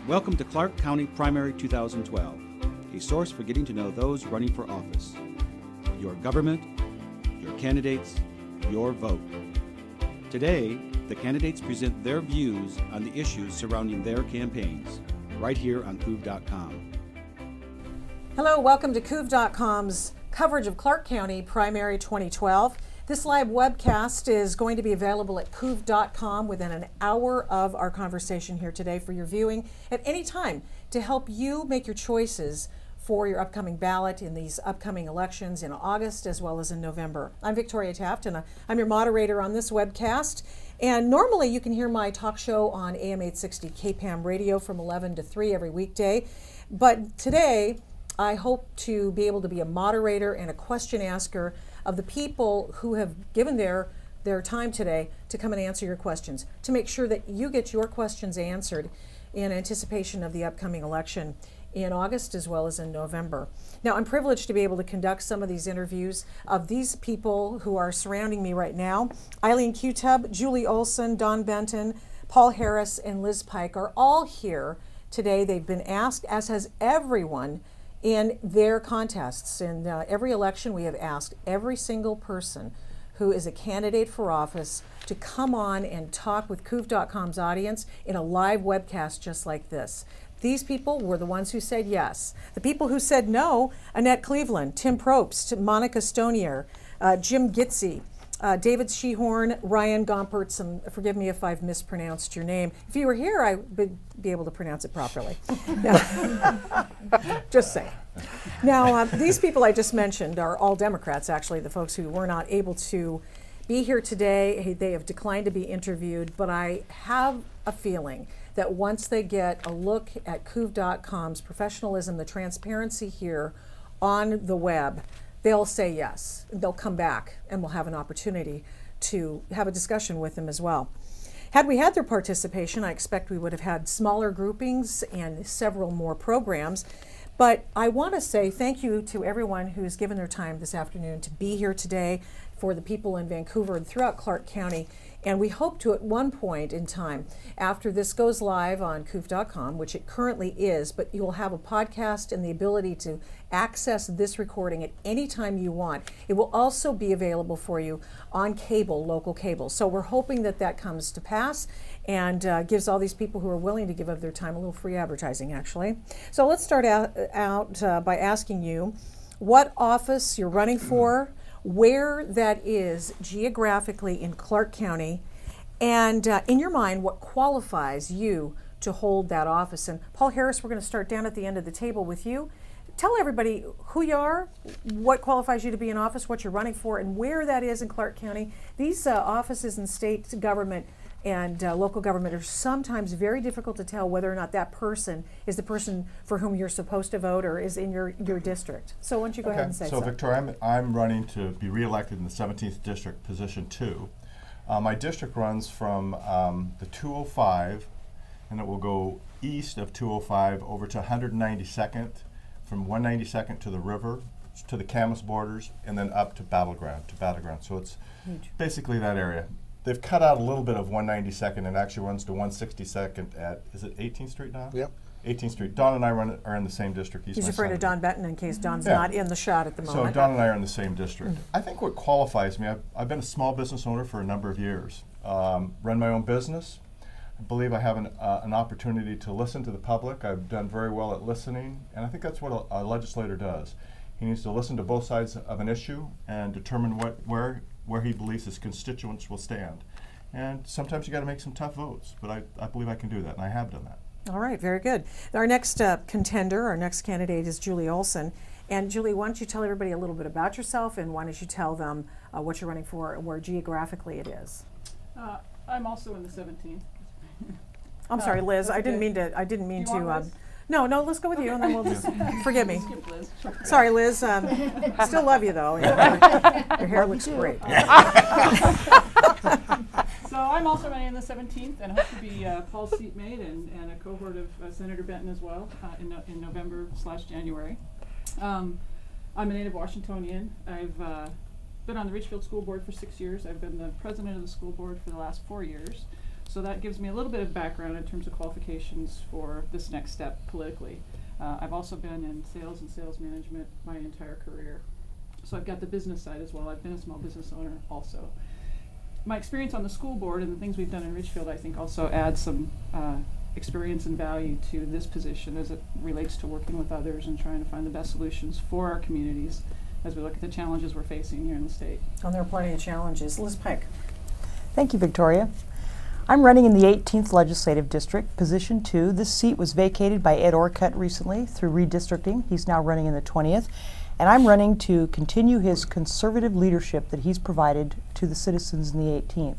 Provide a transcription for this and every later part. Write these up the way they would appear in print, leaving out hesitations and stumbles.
Welcome to Clark County Primary 2012, a source for getting to know those running for office. Your government, your candidates, your vote. Today, the candidates present their views on the issues surrounding their campaigns, right here on COOV.com. Hello, welcome to COOV.com's coverage of Clark County Primary 2012. This live webcast is going to be available at COOV.com within an hour of our conversation here today for your viewing at any time to help you make your choices for your upcoming ballot in these upcoming elections in August as well as in November. I'm Victoria Taft and I'm your moderator on this webcast. And normally you can hear my talk show on AM 860 KPAM radio from 11 to 3 every weekday. But today I hope to be able to be a moderator and a question asker of the people who have given their time today to come and answer your questions, to make sure that you get your questions answered in anticipation of the upcoming election in August as well as in November. Now, I'm privileged to be able to conduct some of these interviews of these people who are surrounding me right now. Eileen Q-Tub, Julie Olson, Don Benton, Paul Harris, and Liz Pike are all here today. They've been asked, as has everyone in their contests. In every election, we have asked every single person who is a candidate for office to come on and talk with COOV.com's audience in a live webcast just like this. These people were the ones who said yes. The people who said no: Annette Cleveland, Tim Probst, Monica Stonier, Jim Gitze, David Shehorn, Ryan Gompertz. Forgive me if I've mispronounced your name. If you were here, I would be able to pronounce it properly. Just saying. Now, these people I just mentioned are all Democrats, actually, the folks who were not able to be here today. They have declined to be interviewed, but I have a feeling that once they get a look at COOV.com's professionalism, the transparency here on the web, they'll say yes. They'll come back and we'll have an opportunity to have a discussion with them as well. Had we had their participation, I expect we would have had smaller groupings and several more programs. But I want to say thank you to everyone who's given their time this afternoon to be here today, for the people in Vancouver and throughout Clark County. And we hope to, at one point in time, after this goes live on COOV.com, which it currently is, but you will have a podcast and the ability to access this recording at any time you want. It will also be available for you on cable, local cable. So we're hoping that that comes to pass and gives all these people who are willing to give up their time a little free advertising, actually. So let's start out by asking you what office you're running for, where that is geographically in Clark County, and in your mind, what qualifies you to hold that office. And Paul Harris, we're going to start down at the end of the table with you. Tell everybody who you are, what qualifies you to be in office, what you're running for, and where that is in Clark County. These offices in state government and local government are sometimes very difficult to tell whether or not that person is the person for whom you're supposed to vote or is in your district. So why don't you go ahead and say so. So Victoria, I'm running to be reelected in the 17th District, Position 2. My district runs from the 205, and it will go east of 205 over to 192nd, from 192nd to the river, to the Camas borders, and then up to Battleground. So it's huge. Basically that area. They've cut out a little bit of 192nd and actually runs to 162nd at, is it 18th Street now? Yep. 18th Street. Don and I are in the same district. He's referring to Don Benton in case Don's not in the shot at the moment. So Don and I are in the same district. I think what qualifies me, I've been a small business owner for a number of years. Run my own business. I believe I have an opportunity to listen to the public. I've done very well at listening, and I think that's what a legislator does. He needs to listen to both sides of an issue and determine where he believes his constituents will stand. And sometimes you got to make some tough votes, but I believe I can do that, and I have done that. All right, very good. Our next contender, our next candidate is Julie Olson. And Julie, why don't you tell everybody a little bit about yourself, and why don't you tell them what you're running for and where geographically it is? I'm also in the 17th. I'm sorry, Liz. I didn't mean to. No, let's go with you, and then we'll just forgive me. Liz. Sorry, Liz. Still love you, though. Your hair looks great. So I'm also running in the 17th, and hope to be Paul's seatmate and a cohort of Senator Benton as well in November/January. I'm a native Washingtonian. I've been on the Richfield School Board for 6 years. I've been the president of the school board for the last 4 years. So that gives me a little bit of background in terms of qualifications for this next step politically. I've also been in sales and sales management my entire career. So I've got the business side as well. I've been a small business owner also. My experience on the school board and the things we've done in Ridgefield, I think, also adds some experience and value to this position as it relates to working with others and trying to find the best solutions for our communities as we look at the challenges we're facing here in the state. And there are plenty of challenges. Liz Pike. Thank you, Victoria. I'm running in the 18th Legislative District, Position 2. This seat was vacated by Ed Orcutt recently through redistricting. He's now running in the 20th. And I'm running to continue his conservative leadership that he's provided to the citizens in the 18th.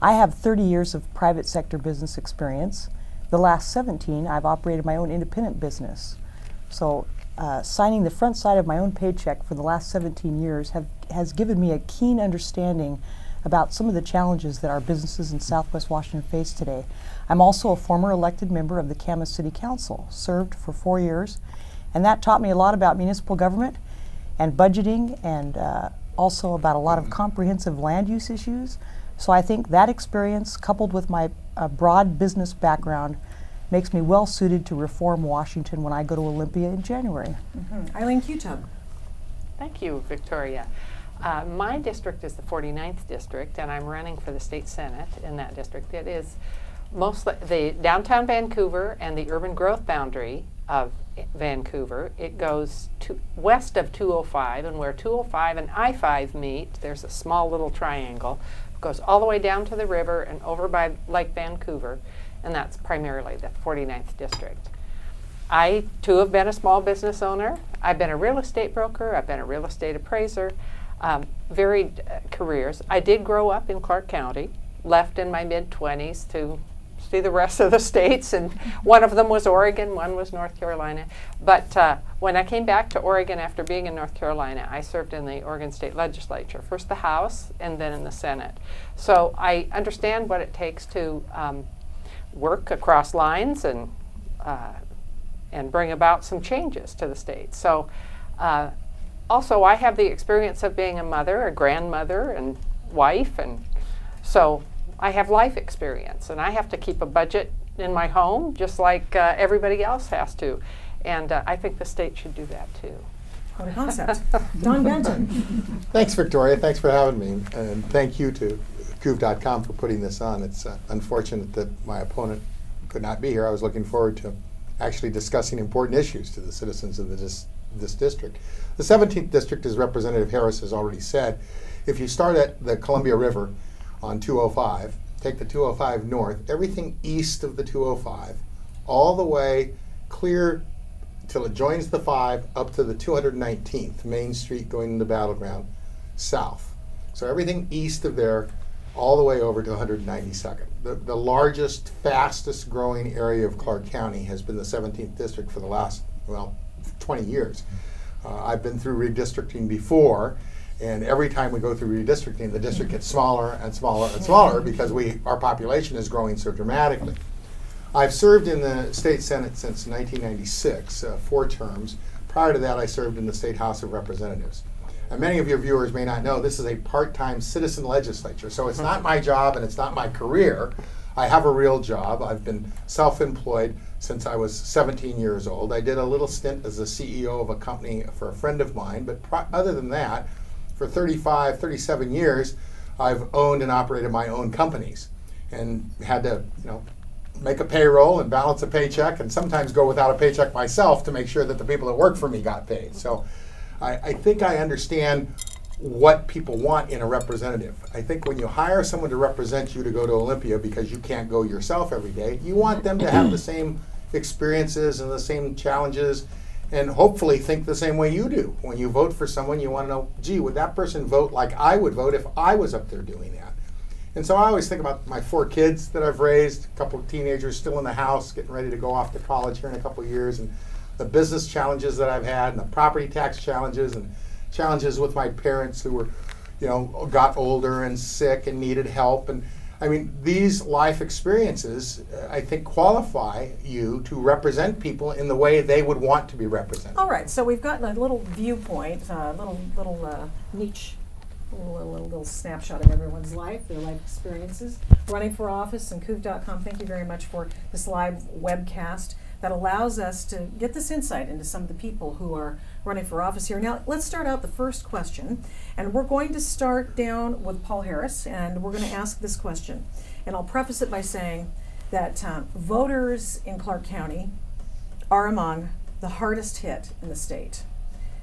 I have 30 years of private sector business experience. The last 17, I've operated my own independent business. So signing the front side of my own paycheck for the last 17 years has given me a keen understanding about some of the challenges that our businesses in Southwest Washington face today. I'm also a former elected member of the Camas City Council, served for 4 years, and that taught me a lot about municipal government and budgeting, and also about a lot of comprehensive land use issues. So I think that experience, coupled with my broad business background, makes me well suited to reform Washington when I go to Olympia in January. Eileen Qtub. Thank you, Victoria. My district is the 49th district, and I'm running for the state senate in that district. It is mostly the downtown Vancouver and the urban growth boundary of Vancouver. It goes to west of 205, and where 205 and I-5 meet, there's a small little triangle. It goes all the way down to the river and over by Lake Vancouver, and that's primarily the 49th district. I, too, have been a small business owner. I've been a real estate broker. I've been a real estate appraiser. Varied careers. I did grow up in Clark County, left in my mid-20s to see the rest of the states, and one of them was Oregon, one was North Carolina. But when I came back to Oregon after being in North Carolina, I served in the Oregon State Legislature, first the House and then in the Senate. So I understand what it takes to work across lines and bring about some changes to the state. So also, I have the experience of being a mother, a grandmother, and wife, and so I have life experience, and I have to keep a budget in my home just like everybody else has to, and I think the state should do that too. What a concept. Don Benton. Thanks, Victoria. Thanks for having me, and thank you to Couv.com for putting this on. It's unfortunate that my opponent could not be here. I was looking forward to actually discussing important issues to the citizens of this district. The 17th district, as Representative Harris has already said, if you start at the Columbia River on 205, take the 205 north, everything east of the 205, all the way clear till it joins the 5 up to the 219th, Main Street going into Battleground, south. So everything east of there all the way over to 192nd. The largest, fastest growing area of Clark County has been the 17th district for the last, well, 20 years. I've been through redistricting before, and every time we go through redistricting, the district gets smaller and smaller and smaller because our population is growing so dramatically. I've served in the state senate since 1996, 4 terms. Prior to that, I served in the State House of Representatives. And many of your viewers may not know this is a part-time citizen legislature, so it's not my job and it's not my career. I have a real job. I've been self-employed since I was 17 years old. I did a little stint as the CEO of a company for a friend of mine, but other than that, for 35, 37 years, I've owned and operated my own companies and had to, make a payroll and balance a paycheck and sometimes go without a paycheck myself to make sure that the people that work for me got paid. So I think I understand what people want in a representative. I think when you hire someone to represent you to go to Olympia because you can't go yourself every day, you want them to have the same experiences and the same challenges and hopefully think the same way you do. When you vote for someone, you want to know, gee, would that person vote like I would vote if I was up there doing that? And so I always think about my 4 kids that I've raised, a couple of teenagers still in the house, getting ready to go off to college here in a couple of years, and the business challenges that I've had, and the property tax challenges, and challenges with my parents who were, got older and sick and needed help. And I mean, these life experiences, I think, qualify you to represent people in the way they would want to be represented. All right, so we've got a little viewpoint, little niche A little snapshot of everyone's life, their life experiences. Running for office and COOV.com, thank you very much for this live webcast that allows us to get this insight into some of the people who are running for office here. Now, let's start out the first question, and we're going to start down with Paul Harris, and we're going to ask this question. And I'll preface it by saying that voters in Clark County are among the hardest hit in the state.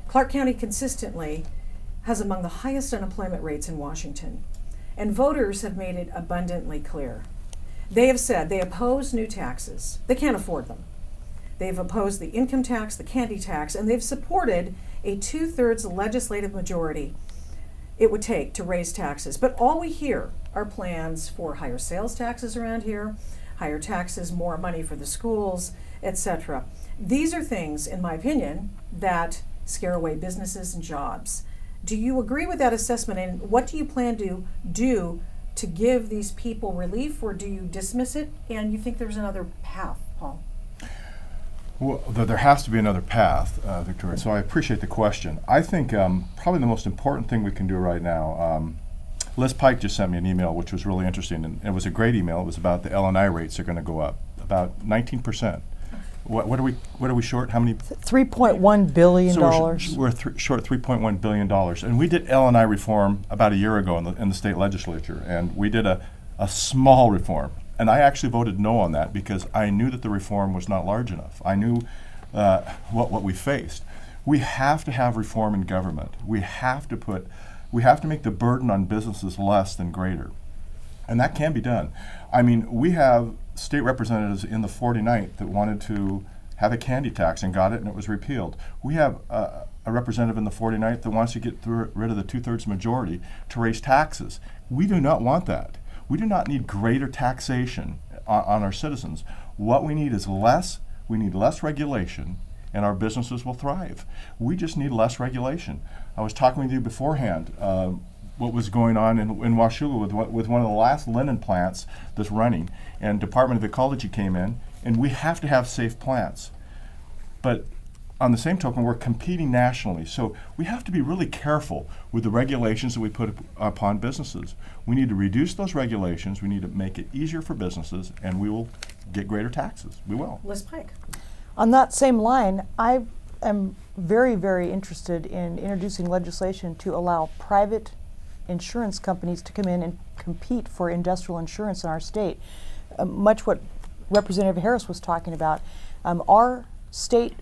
Clark County consistently has among the highest unemployment rates in Washington, and voters have made it abundantly clear. They have said they oppose new taxes. They can't afford them. They've opposed the income tax, the candy tax, and they've supported a 2/3 legislative majority it would take to raise taxes. But all we hear are plans for higher sales taxes around here, higher taxes, more money for the schools, etc. These are things, in my opinion, that scare away businesses and jobs. Do you agree with that assessment, and what do you plan to do to give these people relief, or do you dismiss it and you think there's another path, Paul? Well, there has to be another path, Victoria, so I appreciate the question. I think probably the most important thing we can do right now, Liz Pike just sent me an email which was really interesting, and it was a great email. It was about the L&I rates are going to go up, about 19%. What are we short? How many? $3.1 billion. So we're short $3.1 billion. And we did L&I reform about a year ago in the state legislature, and we did a small reform. And I actually voted no on that because I knew that the reform was not large enough. I knew what we faced. We have to have reform in government. We have to make the burden on businesses less than greater. And that can be done. I mean, we have state representatives in the 49th that wanted to have a candy tax and got it, and it was repealed. We have a representative in the 49th that wants to get rid of the 2/3 majority to raise taxes. We do not want that. We do not need greater taxation on our citizens. What we need is less. We need less regulation, and our businesses will thrive. We just need less regulation. I was talking with you beforehand what was going on in Washougal with one of the last linen plants that's running, and Department of Ecology came in, and we have to have safe plants. But on the same token, we're competing nationally, so we have to be really careful with the regulations that we put upon businesses. We need to reduce those regulations, we need to make it easier for businesses, and we will get greater taxes. We will. Liz Pike. On that same line, I am very, very interested in introducing legislation to allow private insurance companies to come in and compete for industrial insurance in our state. Much what Representative Harris was talking about. Our state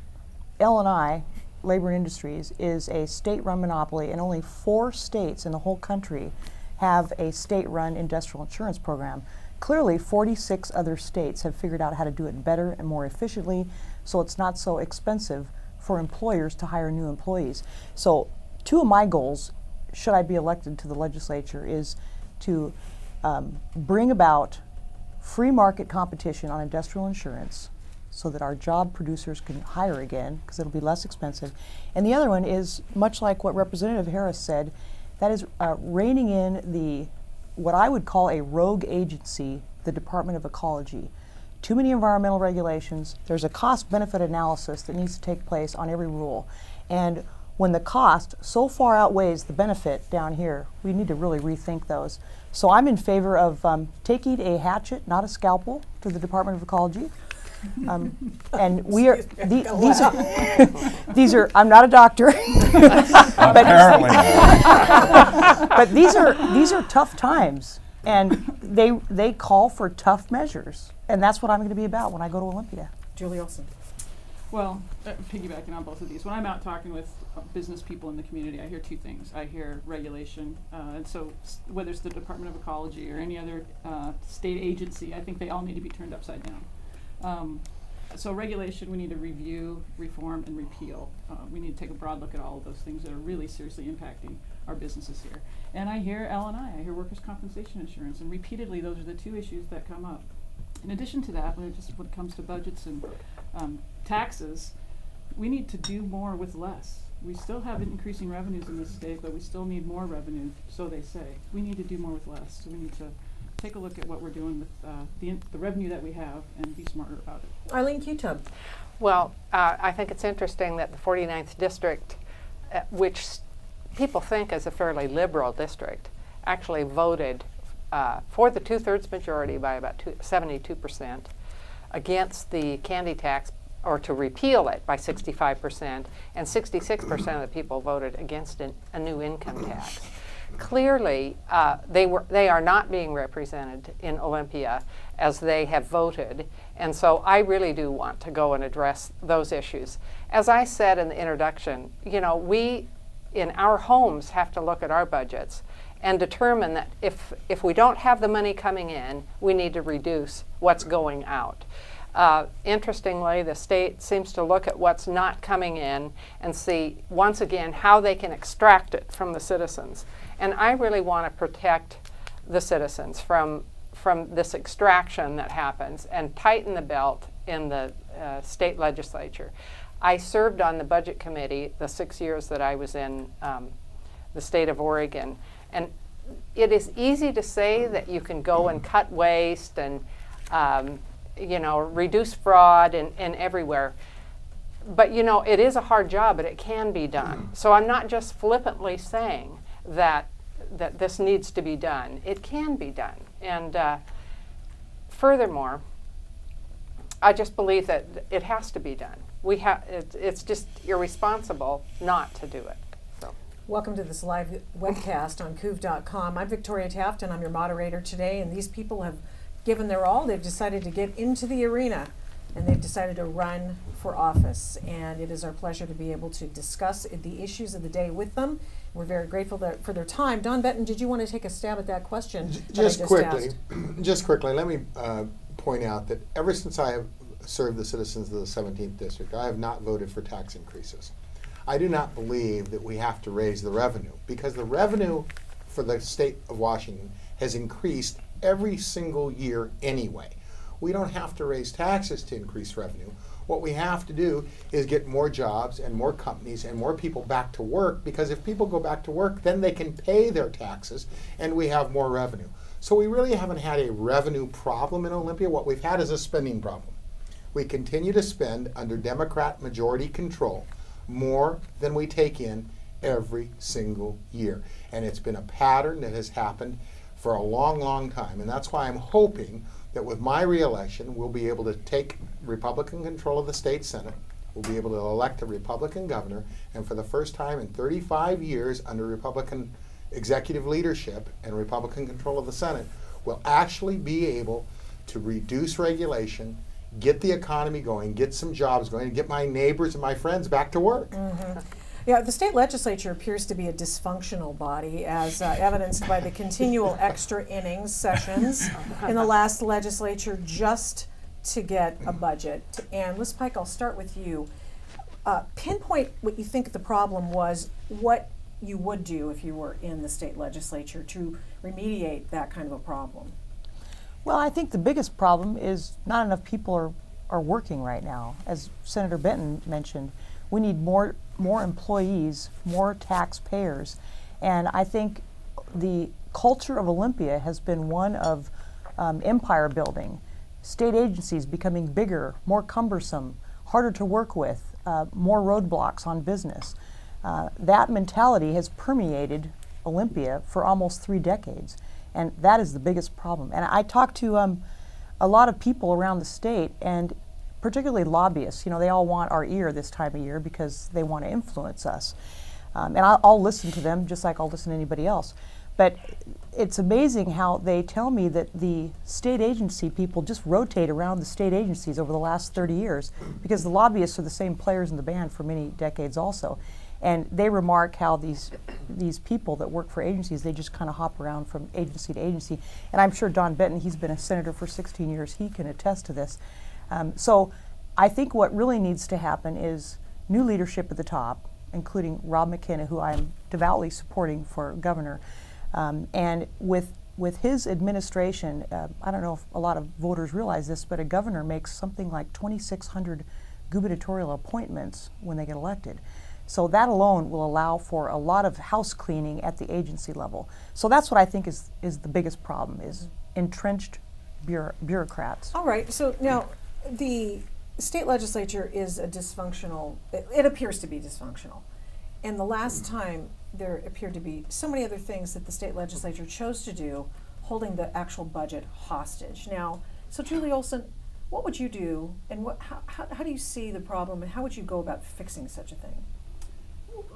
L&I, Labor and Industries, is a state-run monopoly, and only 4 states in the whole country have a state-run industrial insurance program. Clearly, 46 other states have figured out how to do it better and more efficiently, so it's not so expensive for employers to hire new employees. So 2 of my goals, should I be elected to the legislature, is to bring about free market competition on industrial insurance so that our job producers can hire again, because it'll be less expensive. And the other one is, much like what Representative Harris said, that is reining in what I would call a rogue agency, the Department of Ecology. Too many environmental regulations. There's a cost-benefit analysis that needs to take place on every rule. And when the cost so far outweighs the benefit down here, we need to really rethink those. So I'm in favor of taking a hatchet, not a scalpel, to the Department of Ecology. And we are, these are, I'm not a doctor. Apparently. But these are tough times, and they call for tough measures. And that's what I'm going to be about when I go to Olympia. Julie Olson. Well, piggybacking on both of these, when I'm out talking with business people in the community, I hear 2 things. I hear regulation, and so whether it's the Department of Ecology or any other state agency, I think they all need to be turned upside down. So regulation, we need to review, reform, and repeal. We need to take a broad look at all of those things that are really seriously impacting our businesses here. And I hear L&I, I hear workers' compensation insurance, and repeatedly those are the 2 issues that come up. In addition to that, when it comes to budgets and taxes, we need to do more with less. We still have increasing revenues in this state, but we still need more revenue, so they say. We need to do more with less. So we need to take a look at what we're doing with the revenue that we have and be smarter about it. Eileen Q-Tub. Well, I think it's interesting that the 49th District, which people think is a fairly liberal district, actually voted for the 2/3 majority by about 72%, against the candy tax, or to repeal it by 65%, and 66% of the people voted against a new income tax. Clearly, they are not being represented in Olympia as they have voted, and so I really do want to go and address those issues. As I said in the introduction, you know, we in our homes have to look at our budgets and determine that if we don't have the money coming in, we need to reduce what's going out. Interestingly, the state seems to look at what's not coming in and see, once again, how they can extract it from the citizens. And I really want to protect the citizens from this extraction that happens and tighten the belt in the state legislature. I served on the budget committee the 6 years that I was in the state of Oregon. And it is easy to say that you can go and cut waste and you know, reduce fraud and everywhere. But you know, it is a hard job, but it can be done. So I'm not just flippantly saying that this needs to be done. It can be done. And furthermore, I just believe that it has to be done. It's just irresponsible not to do it. So. Welcome to this live webcast on CUV.com. I'm Victoria Taft, and I'm your moderator today. And these people have given their all. They've decided to get into the arena, and they've decided to run for office. And it is our pleasure to be able to discuss the issues of the day with them. We're very grateful for their time. Don Benton, did you want to take a stab at that question? Just quickly, let me point out that ever since I have served the citizens of the 17th District, I have not voted for tax increases. I do not believe that we have to raise the revenue, because the revenue for the state of Washington has increased every single year anyway. We don't have to raise taxes to increase revenue. What we have to do is get more jobs and more companies and more people back to work, because if people go back to work, then they can pay their taxes and we have more revenue. So we really haven't had a revenue problem in Olympia. What we've had is a spending problem. We continue to spend under Democrat majority control more than we take in every single year. And it's been a pattern that has happened for a long, long time. And that's why I'm hoping that with my reelection, we'll be able to take Republican control of the state Senate. We'll be able to elect a Republican governor. And for the first time in 35 years under Republican executive leadership and Republican control of the Senate, we'll actually be able to reduce regulation, get the economy going, get some jobs going, and get my neighbors and my friends back to work. Mm-hmm. Yeah, the state legislature appears to be a dysfunctional body, as evidenced by the continual extra innings sessions in the last legislature just to get a budget. And Liz Pike, I'll start with you. Pinpoint what you think the problem was, what you would do if you were in the state legislature to remediate that kind of a problem. Well, I think the biggest problem is not enough people are working right now. As Senator Benton mentioned, we need more employees, more taxpayers. And I think the culture of Olympia has been one of empire building, state agencies becoming bigger, more cumbersome, harder to work with, more roadblocks on business. That mentality has permeated Olympia for almost 3 decades. And that is the biggest problem. And I talk to a lot of people around the state, and particularly lobbyists. You know, they all want our ear this time of year because they want to influence us. And I'll listen to them just like I'll listen to anybody else. But it's amazing how they tell me that the state agency people just rotate around the state agencies over the last 30 years because the lobbyists are the same players in the band for many decades also. And they remark how these people that work for agencies, they just kind of hop around from agency to agency. And I'm sure Don Benton, he's been a senator for 16 years, he can attest to this. So I think what really needs to happen is new leadership at the top, including Rob McKenna, who I'm devoutly supporting for governor. And with his administration, I don't know if a lot of voters realize this, but a governor makes something like 2,600 gubernatorial appointments when they get elected. So that alone will allow for a lot of house cleaning at the agency level. So that's what I think is the biggest problem, is entrenched bureaucrats. All right, so now the state legislature is a dysfunctional, it appears to be dysfunctional. And the last time there appeared to be so many other things that the state legislature chose to do, holding the actual budget hostage. Now, so Julie Olson, what would you do, and how do you see the problem, and how would you go about fixing such a thing?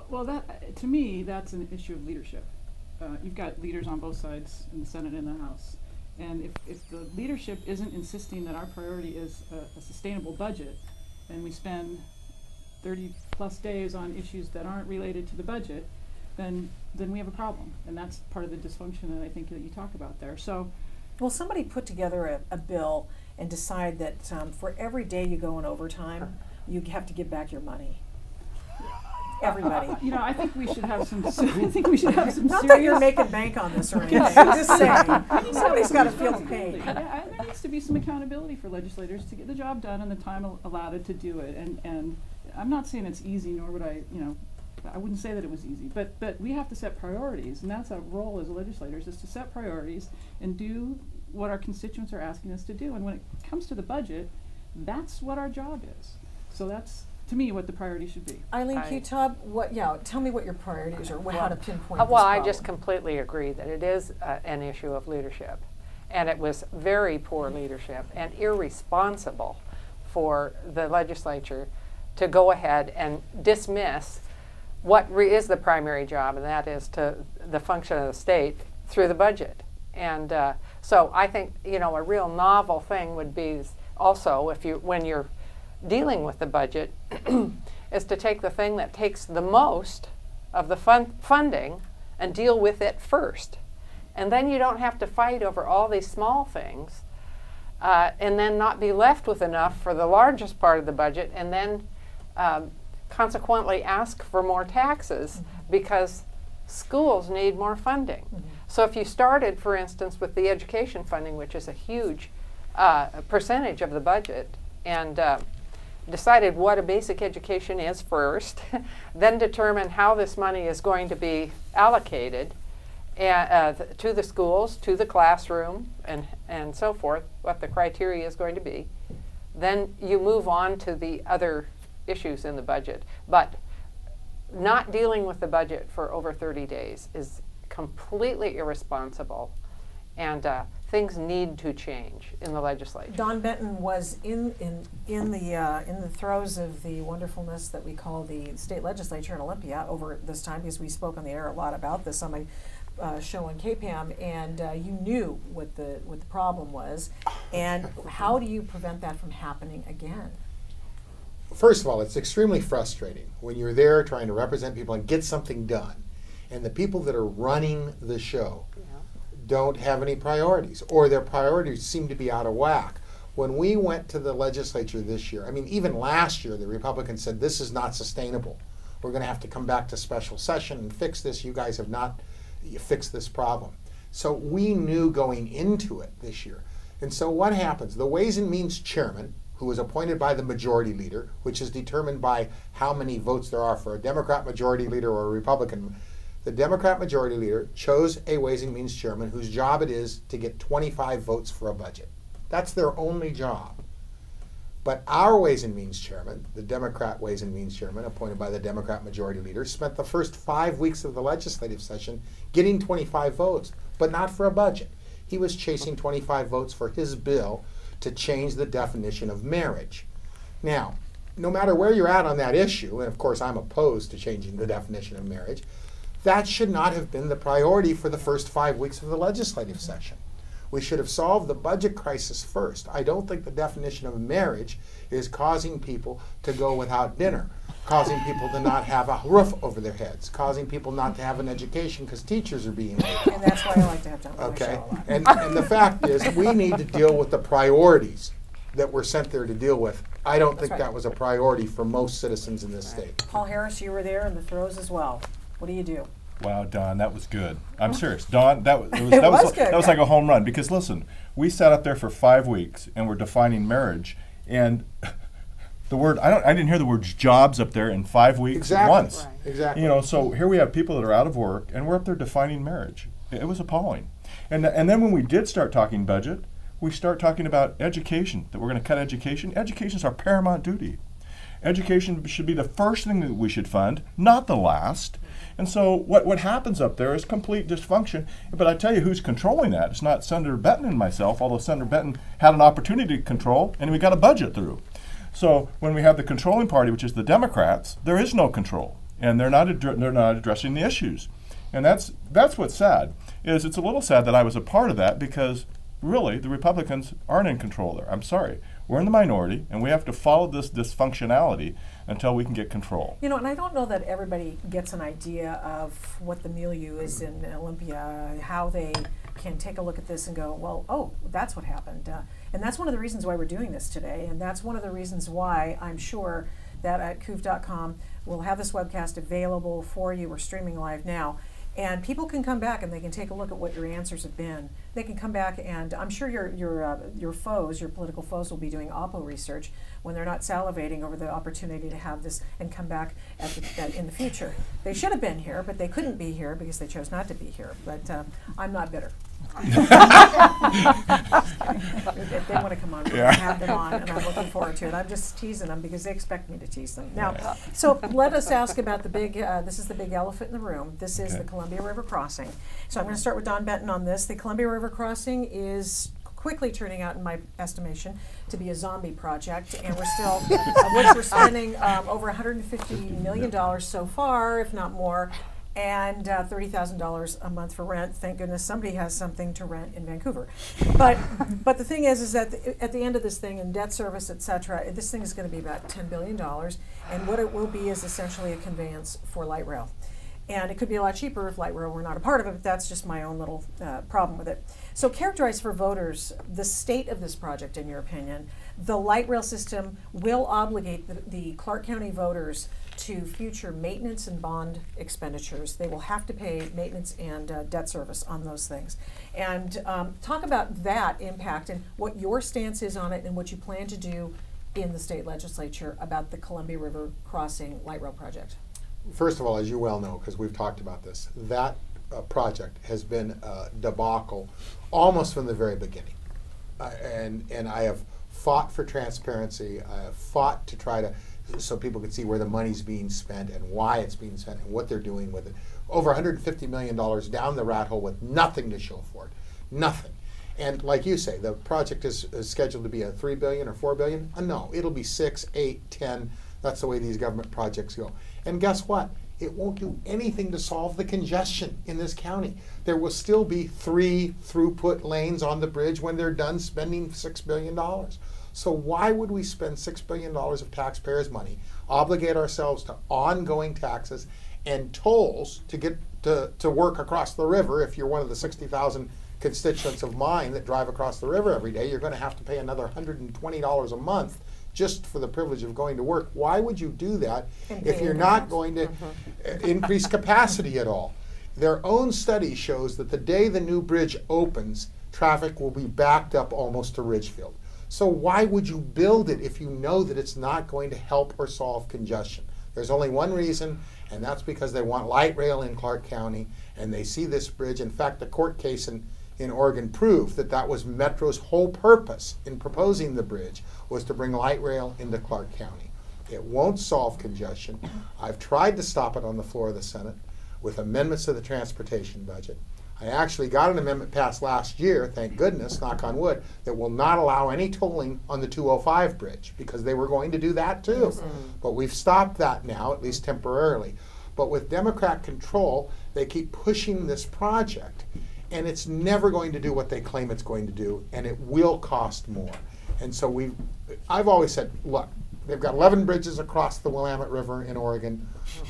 Well, that to me, that's an issue of leadership. You've got leaders on both sides in the Senate and the House. And if the leadership isn't insisting that our priority is a sustainable budget, and we spend 30 plus days on issues that aren't related to the budget, then we have a problem. And that's part of the dysfunction that I think that you talk about there. So, well, somebody put together a bill and decide that for every day you go in overtime, you have to give back your money. Everybody. You know, I think we should have some. I think we should have some. Not serious that you're making bank on this or anything. I'm just saying, somebody's got to feel the pain. Yeah, there needs to be some accountability for legislators to get the job done in the time allotted to do it. And I'm not saying it's easy, nor would I. I wouldn't say that it was easy. But we have to set priorities, and that's our role as legislators, is to set priorities and do what our constituents are asking us to do. And when it comes to the budget, that's what our job is. So that's, to me, what the priority should be. Eileen Q-Tub, tell me what your priorities are, how to pinpoint this well, I problem. just completely agree that it is an issue of leadership. And it was very poor leadership and irresponsible for the legislature to go ahead and dismiss what is the primary job, and that is to the function of the state through the budget. And so I think, a real novel thing would be also, when you're dealing with the budget, is to take the thing that takes the most of the funding and deal with it first. And then you don't have to fight over all these small things, and then not be left with enough for the largest part of the budget, and then consequently ask for more taxes because schools need more funding. So if you started, for instance, with the education funding, which is a huge percentage of the budget, and decided what a basic education is first, then determine how this money is going to be allocated to the schools, to the classroom, and so forth, what the criteria is going to be. Then you move on to the other issues in the budget. But not dealing with the budget for over 30 days is completely irresponsible, and things need to change in the legislature. Don Benton was in the throes of the wonderfulness that we call the state legislature in Olympia over this time, because we spoke on the air a lot about this on my show on KPAM, and you knew what the problem was. And how do you prevent that from happening again? First of all, it's extremely frustrating when you're there trying to represent people and get something done, and the people that are running the show don't have any priorities, or their priorities seem to be out of whack. When we went to the legislature this year, even last year, the Republicans said, this is not sustainable. We're going to have to come back to special session and fix this. You guys have not fixed this problem. So we knew going into it this year. And so what happens? The Ways and Means chairman, who was appointed by the majority leader, which is determined by how many votes there are for a Democrat majority leader or a Republican. The Democrat majority leader chose a Ways and Means chairman whose job it is to get 25 votes for a budget. That's their only job. But our Ways and Means chairman, the Democrat Ways and Means chairman, appointed by the Democrat majority leader, spent the first 5 weeks of the legislative session getting 25 votes, but not for a budget. He was chasing 25 votes for his bill to change the definition of marriage. Now, no matter where you're at on that issue, and of course I'm opposed to changing the definition of marriage, that should not have been the priority for the first 5 weeks of the legislative session. We should have solved the budget crisis first. I don't think the definition of marriage is causing people to go without dinner, causing people to not have a roof over their heads, causing people not to have an education because teachers are being laid off. And that's why I like to have Don on my Okay, show a lot. and the fact is, we need to deal with the priorities that we're sent there to deal with. I don't think right. that was a priority for most citizens in this state. Paul Harris, you were there in the throes as well. What do you do? Wow, Don, that was good. I'm serious. Don, that was It was good, that was yeah. like a home run, because listen, we sat up there for 5 weeks and we're defining marriage, and the word I didn't hear the word jobs up there in 5 weeks Exactly. once. Right. Exactly. So here we have people that are out of work and we're up there defining marriage. It was appalling. And then when we did start talking budget, we start talking about education, that we're going to cut education. Education is our paramount duty. Education should be the first thing that we should fund, not the last. And so what happens up there is complete dysfunction. But I tell you who's controlling that. It's not Senator Benton and myself, although Senator Benton had an opportunity to control, and we got a budget through. So when we have the controlling party, which is the Democrats, there is no control, and they're not addressing the issues. And that's what's sad. It's a little sad that I was a part of that, because really the Republicans aren't in control there. I'm sorry. We're in the minority, and we have to follow this dysfunctionality until we can get control. You know, and I don't know that everybody gets an idea of what the milieu is in Olympia, how they can take a look at this and go, well, oh, that's what happened. And that's one of the reasons why we're doing this today, and that's one of the reasons why I'm sure that at CUV.com we'll have this webcast available for you. We're streaming live now. And people can come back and they can take a look at what your answers have been. They can come back, and I'm sure your foes, your political foes, will be doing oppo research when they're not salivating over the opportunity to have this and come back in the future. They should have been here, but they couldn't be here because they chose not to be here. But I'm not bitter. If they want to come on, we'll have them on, and I'm looking forward to it. I'm just teasing them because they expect me to tease them. Now, so let us ask about the big, this is the big elephant in the room. This is the Columbia River Crossing. So I'm going to start with Don Benton on this. The Columbia River Crossing is quickly turning out, in my estimation, to be a zombie project, and we're still, we're spending over $150 million so far, if not more, and $30,000 a month for rent. Thank goodness somebody has something to rent in Vancouver. But the thing is that at the end of this thing, in debt service, et cetera, this thing is going to be about $10 billion, and what it will be is essentially a conveyance for light rail. And it could be a lot cheaper if light rail were not a part of it, but that's just my own little problem with it. So characterize for voters the state of this project, in your opinion. The light rail system will obligate the Clark County voters to future maintenance and bond expenditures. They will have to pay maintenance and debt service on those things. And talk about that impact and what your stance is on it and what you plan to do in the state legislature about the Columbia River Crossing light rail project. First of all, as you well know, because we've talked about this, that project has been a debacle almost from the very beginning. And I have fought for transparency. I have fought to try to, so people can see where the money's being spent and why it's being spent and what they're doing with it. Over $150 million down the rat hole with nothing to show for it. Nothing. And like you say, the project is scheduled to be a $3 billion or $4 billion. No, it'll be 6, 8, 10. That's the way these government projects go. And guess what? It won't do anything to solve the congestion in this county. There will still be 3 throughput lanes on the bridge when they're done spending $6 billion. So why would we spend $6 billion of taxpayers' money, obligate ourselves to ongoing taxes and tolls to get to work across the river? If you're one of the 60,000 constituents of mine that drive across the river every day, you're going to have to pay another $120 a month just for the privilege of going to work. Why would you do that if you're not going to increase capacity at all? Their own study shows that the day the new bridge opens, traffic will be backed up almost to Ridgefield. So why would you build it if you know that it's not going to help or solve congestion? There's only one reason, and that's because they want light rail in Clark County, and they see this bridge. In fact, the court case in Oregon proved that that was Metro's whole purpose in proposing the bridge, was to bring light rail into Clark County. It won't solve congestion. I've tried to stop it on the floor of the Senate with amendments to the transportation budget. I actually got an amendment passed last year, thank goodness, knock on wood, that will not allow any tolling on the 205 bridge, because they were going to do that too. But we've stopped that now, at least temporarily. But with Democrat control, they keep pushing this project, and it's never going to do what they claim it's going to do, and it will cost more. And so I've always said, look, they've got 11 bridges across the Willamette River in Oregon.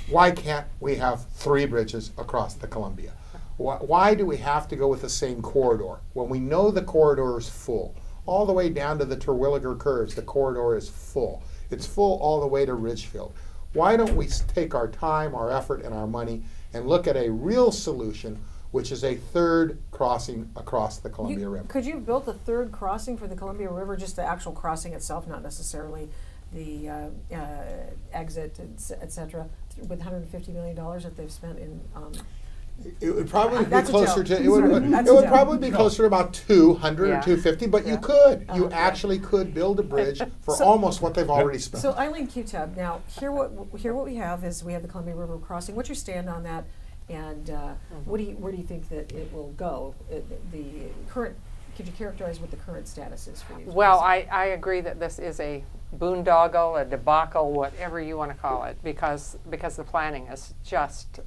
Why can't we have 3 bridges across the Columbia? Why do we have to go with the same corridor when we know the corridor is full? All the way down to the Terwilliger Curves, the corridor is full. It's full all the way to Ridgefield. Why don't we take our time, our effort, and our money and look at a real solution, which is a 3rd crossing across the Columbia River? Could you have built a 3rd crossing for the Columbia River, just the actual crossing itself, not necessarily the exit, et cetera, with $150 million that they've spent in It would probably be That's a closer joke. to it would, That's it a would joke. probably be closer to about 200 Yeah. or 250, but Yeah. you could. You Okay. actually could build a bridge for So- almost what they've already spent. So Eileen Q-Tub, now here what we have is we have the Columbia River crossing. What's your stand on that? And where do you think that it will go? The current, could you characterize what the current status is for you? Well, I agree that this is a boondoggle, a debacle, whatever you want to call it, because the planning is just,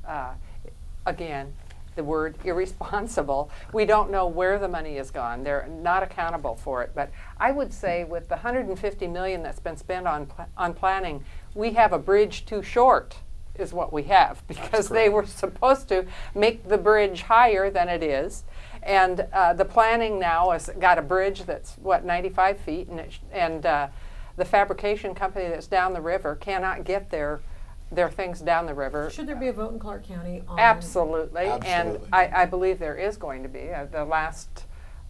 again, the word irresponsible. We don't know where the money has gone. They're not accountable for it. But I would say with the $150 million that's been spent on planning, we have a bridge too short is what we have, because they were supposed to make the bridge higher than it is. And the planning now has got a bridge that's, 95 feet, and the fabrication company that's down the river cannot get their things down the river. Should there be a vote in Clark County on? Absolutely. And Absolutely. I believe there is going to be. The last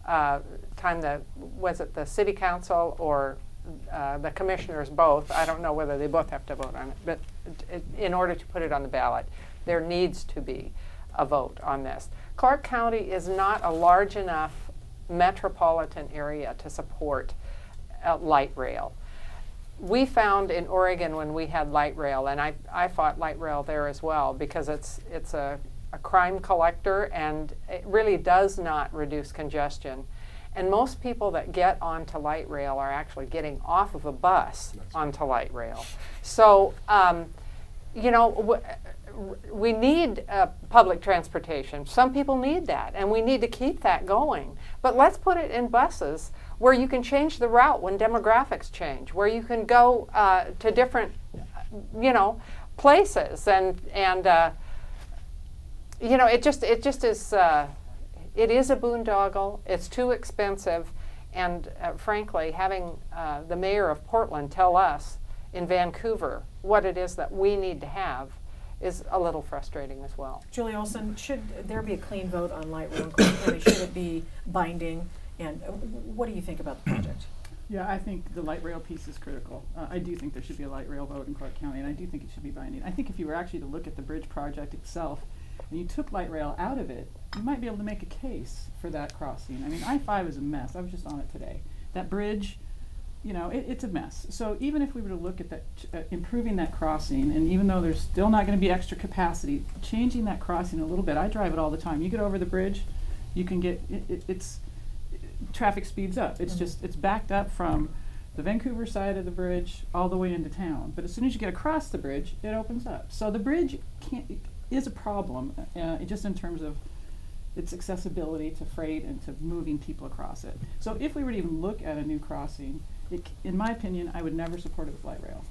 time was it the city council or the commissioners both, I don't know whether they both have to vote on it, but in order to put it on the ballot, there needs to be a vote on this. Clark County is not a large enough metropolitan area to support light rail. We found in Oregon when we had light rail, and I fought light rail there as well, because it's a crime collector and it really does not reduce congestion. And most people that get onto light rail are actually getting off of a bus onto light rail. So, you know, we need public transportation. Some people need that, and we need to keep that going. But let's put it in buses where you can change the route when demographics change, where you can go to different, you know, places, and you know, it just is. It is a boondoggle. It's too expensive, and frankly, having the mayor of Portland tell us in Vancouver what it is that we need to have is a little frustrating as well. Julie Olson, should there be a clean vote on light rail in Clark County? Should it be binding? And what do you think about the project? Yeah, I think the light rail piece is critical. I do think there should be a light rail vote in Clark County, and I do think it should be binding. I think if you were actually to look at the bridge project itself, and you took light rail out of it, you might be able to make a case for that crossing. I mean, I-5 is a mess. I was just on it today. That bridge, you know, it's a mess. So even if we were to look at that, improving that crossing, and even though there's still not going to be extra capacity, changing that crossing a little bit. I drive it all the time. You get over the bridge, you can get, traffic speeds up. It's just, it's backed up from the Vancouver side of the bridge all the way into town. But as soon as you get across the bridge, it opens up. So the bridge is a problem, just in terms of its accessibility to freight and to moving people across it. So if we were to even look at a new crossing, in my opinion, I would never support it with light rail.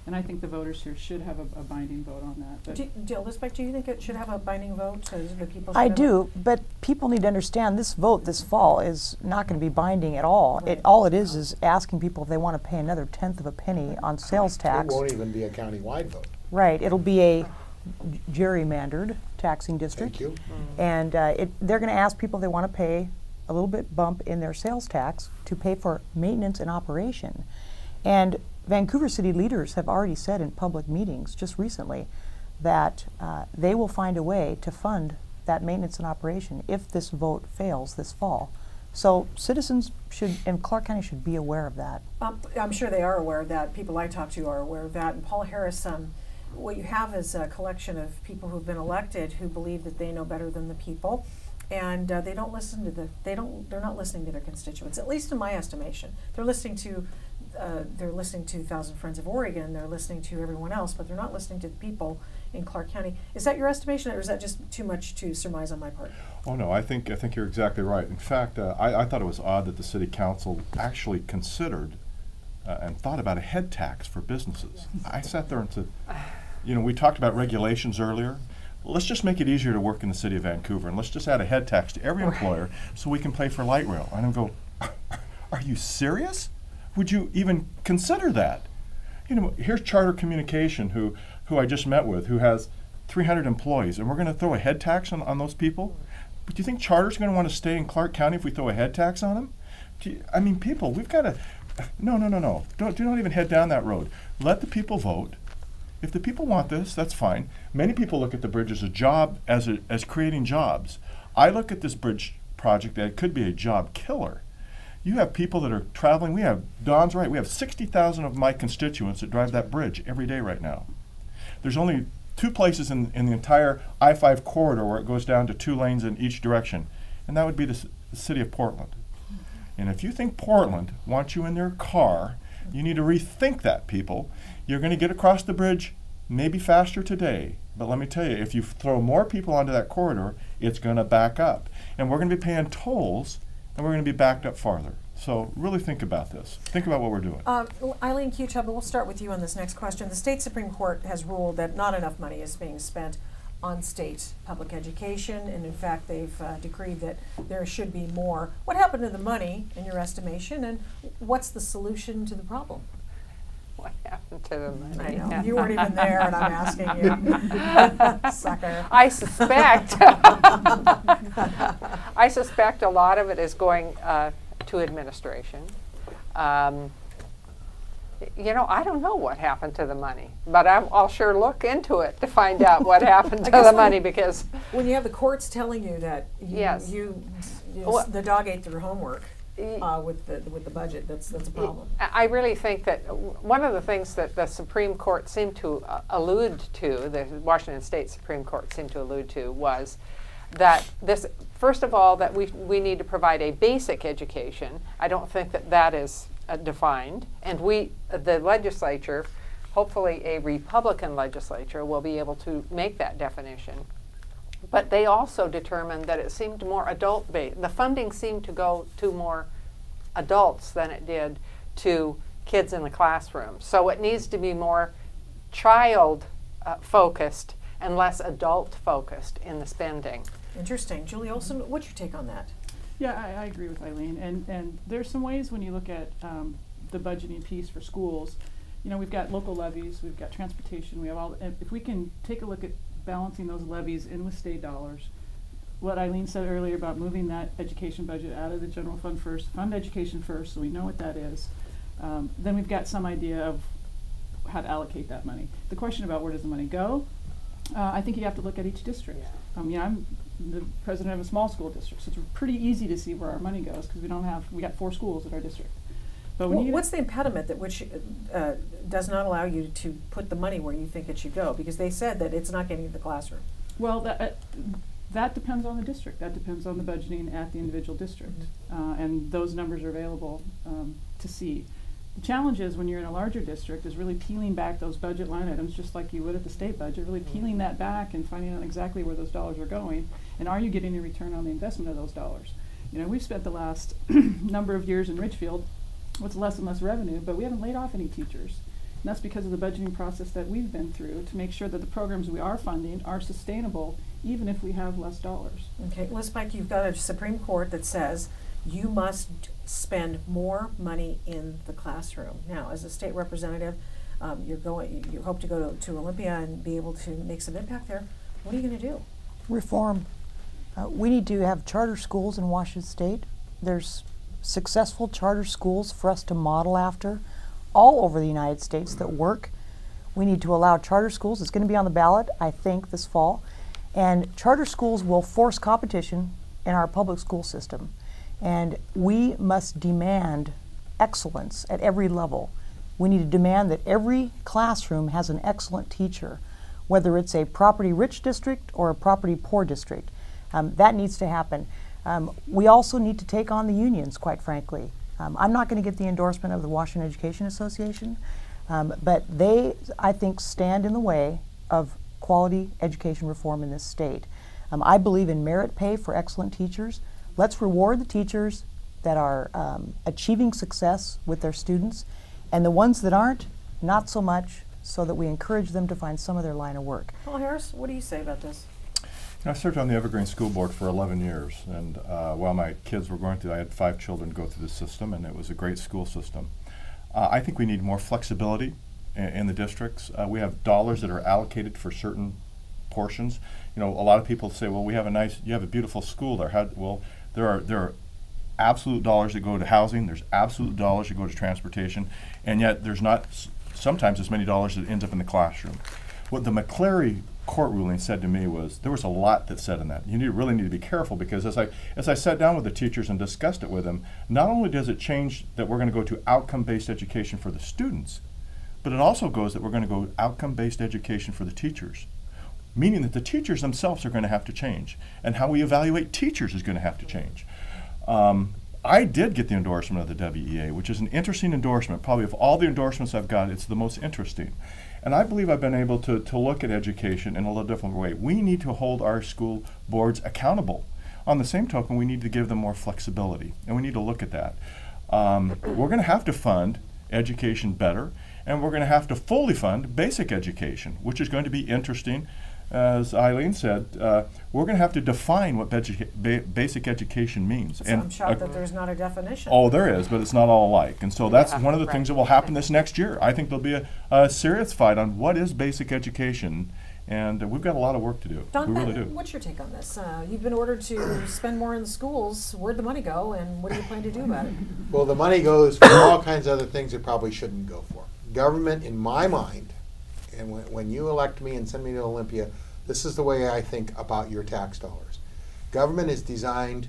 And I think the voters here should have a binding vote on that. But Elizabeth, do you think it should have a binding vote? So the people should I have do, but people need to understand this vote this fall is not going to be binding at all. Right. All it is asking people if they want to pay another tenth of a penny on sales It tax. won't even be a county-wide vote. Right, it'll be a gerrymandered taxing district. Thank you. And they're going to ask people if they want to pay a little bit bump in their sales tax to pay for maintenance and operation. And Vancouver city leaders have already said in public meetings just recently that they will find a way to fund that maintenance and operation if this vote fails this fall. So citizens in Clark County should be aware of that. I'm sure they are aware of that. People I talk to are aware of that. And Paula Harris, what you have is a collection of people who've been elected who believe that they know better than the people, and they don't listen to they're not listening to their constituents, at least in my estimation. They're listening to 1,000 Friends of Oregon. They're listening to everyone else, but they're not listening to the people in Clark County. Is that your estimation, or is that just too much to surmise on my part? Oh no, I think you're exactly right. In fact, I thought it was odd that the city council actually considered and thought about a head tax for businesses. I sat there and said, you know, we talked about regulations earlier. Let's just make it easier to work in the city of Vancouver, and let's just add a head tax to every employer so we can pay for light rail. And I go, are you serious? Would you even consider that? You know, here's Charter Communication, who I just met with, who has 300 employees, and we're going to throw a head tax on those people? But do you think Charter's going to want to stay in Clark County if we throw a head tax on them? I mean, people, we've got to, no. Do not even head down that road. Let the people vote. If the people want this, that's fine. Many people look at the bridge as a job, as creating jobs. I look at this bridge project that it could be a job killer. You have people that are traveling. We have, Don's right, we have 60,000 of my constituents that drive that bridge every day right now. There's only 2 places in the entire I-5 corridor where it goes down to 2 lanes in each direction, and that would be the city of Portland. And if you think Portland wants you in their car, you need to rethink that, people. You're going to get across the bridge maybe faster today, but let me tell you, if you throw more people onto that corridor, it's going to back up. And we're going to be paying tolls, and we're going to be backed up farther. So really think about this. Think about what we're doing. Eileen Q. we'll start with you on this next question. The state Supreme Court has ruled that not enough money is being spent on state public education, and in fact they've decreed that there should be more. What happened to the money, in your estimation, and what's the solution to the problem? What happened to the money? I know, you weren't even there and I'm asking you. Sucker. I suspect, I suspect a lot of it is going to administration. You know, I don't know what happened to the money, but I'll sure look into it to find out what happened to the money, because when you have the courts telling you that yes. The dog ate their homework with the budget, that's a problem. I really think that one of the things that the Supreme Court seemed to allude to, the Washington State Supreme Court seemed to allude to, was that this, first of all, that we need to provide a basic education. I don't think that that is defined, and the legislature, hopefully a Republican legislature, will be able to make that definition. But they also determined that it seemed more adult-based. The funding seemed to go to more adults than it did to kids in the classroom. So it needs to be more child-focused and less adult-focused in the spending. Interesting. Julie Olson, what's your take on that? Yeah, I agree with Eileen, and there's some ways when you look at the budgeting piece for schools. You know, we've got local levies, we've got transportation, we have all. And if we can take a look at balancing those levies in with state dollars, what Eileen said earlier about moving that education budget out of the general fund first, fund education first, so we know what that is. Then we've got some idea of how to allocate that money. The question about where does the money go, I think you have to look at each district. Yeah, I'm the president of a small school district, so it's pretty easy to see where our money goes because we got 4 schools in our district. But when what's the impediment that which does not allow you to put the money where you think it should go? Because they said that it's not getting to the classroom. Well, that depends on the district. That depends on the budgeting at the individual district, and those numbers are available to see. The challenge is when you're in a larger district is really peeling back those budget line items just like you would at the state budget, really peeling that back and finding out exactly where those dollars are going, and are you getting a return on the investment of those dollars. You know, we've spent the last number of years in Richfield with less and less revenue, but we haven't laid off any teachers. And that's because of the budgeting process that we've been through to make sure that the programs we are funding are sustainable even if we have less dollars. Okay, Liz Pike, you've got a Supreme Court that says you must spend more money in the classroom. Now, as a state representative, you hope to go to Olympia and be able to make some impact there. What are you going to do? Reform. We need to have charter schools in Washington State. There's successful charter schools for us to model after all over the United States that work. We need to allow charter schools. It's going to be on the ballot, I think, this fall. And charter schools will force competition in our public school system. And we must demand excellence at every level. We need to demand that every classroom has an excellent teacher, whether it's a property-rich district or a property-poor district. That needs to happen. We also need to take on the unions, quite frankly. I'm not going to get the endorsement of the Washington Education Association, but they, I think, stand in the way of quality education reform in this state. I believe in merit pay for excellent teachers. Let's reward the teachers that are achieving success with their students, and the ones that aren't, not so much, so that we encourage them to find some of their line of work. Paul Harris, what do you say about this? I served on the Evergreen School Board for 11 years, and while my kids were going through, I had 5 children go through the system, and it was a great school system. I think we need more flexibility in the districts. We have dollars that are allocated for certain portions. You know, a lot of people say, well, you have a beautiful school there. Well, there are absolute dollars that go to housing, there's absolute dollars that go to transportation, and yet there's not sometimes as many dollars as ends up in the classroom. What the McCleary court ruling said to me was there was a lot that said in that. You really need to be careful, because as I sat down with the teachers and discussed it with them, not only does it change that we're going to go to outcome-based education for the students, but it also goes that we're going to go outcome-based education for the teachers, meaning that the teachers themselves are going to have to change, and how we evaluate teachers is going to have to change. I did get the endorsement of the WEA, which is an interesting endorsement. Probably of all the endorsements I've got, it's the most interesting. And I believe I've been able to look at education in a little different way. We need to hold our school boards accountable. On the same token, we need to give them more flexibility, and we need to look at that. We're going to have to fund education better, and we're going to have to fully fund basic education, which is going to be interesting. As Eileen said, we're going to have to define what basic education means. So and I'm shocked that there's not a definition. Oh, there is, but it's not all alike. And so that's Yeah, one of the right. things that will happen this next year. I think there'll be a serious fight on what is basic education, and we've got a lot of work to do. Don, we really do. what's your take on this? You've been ordered to spend more in the schools. Where'd the money go, and what do you plan to do about it? Well, the money goes for all kinds of other things it probably shouldn't go for. Government, in my mind, and when you elect me and send me to Olympia, this is the way I think about your tax dollars. Government is designed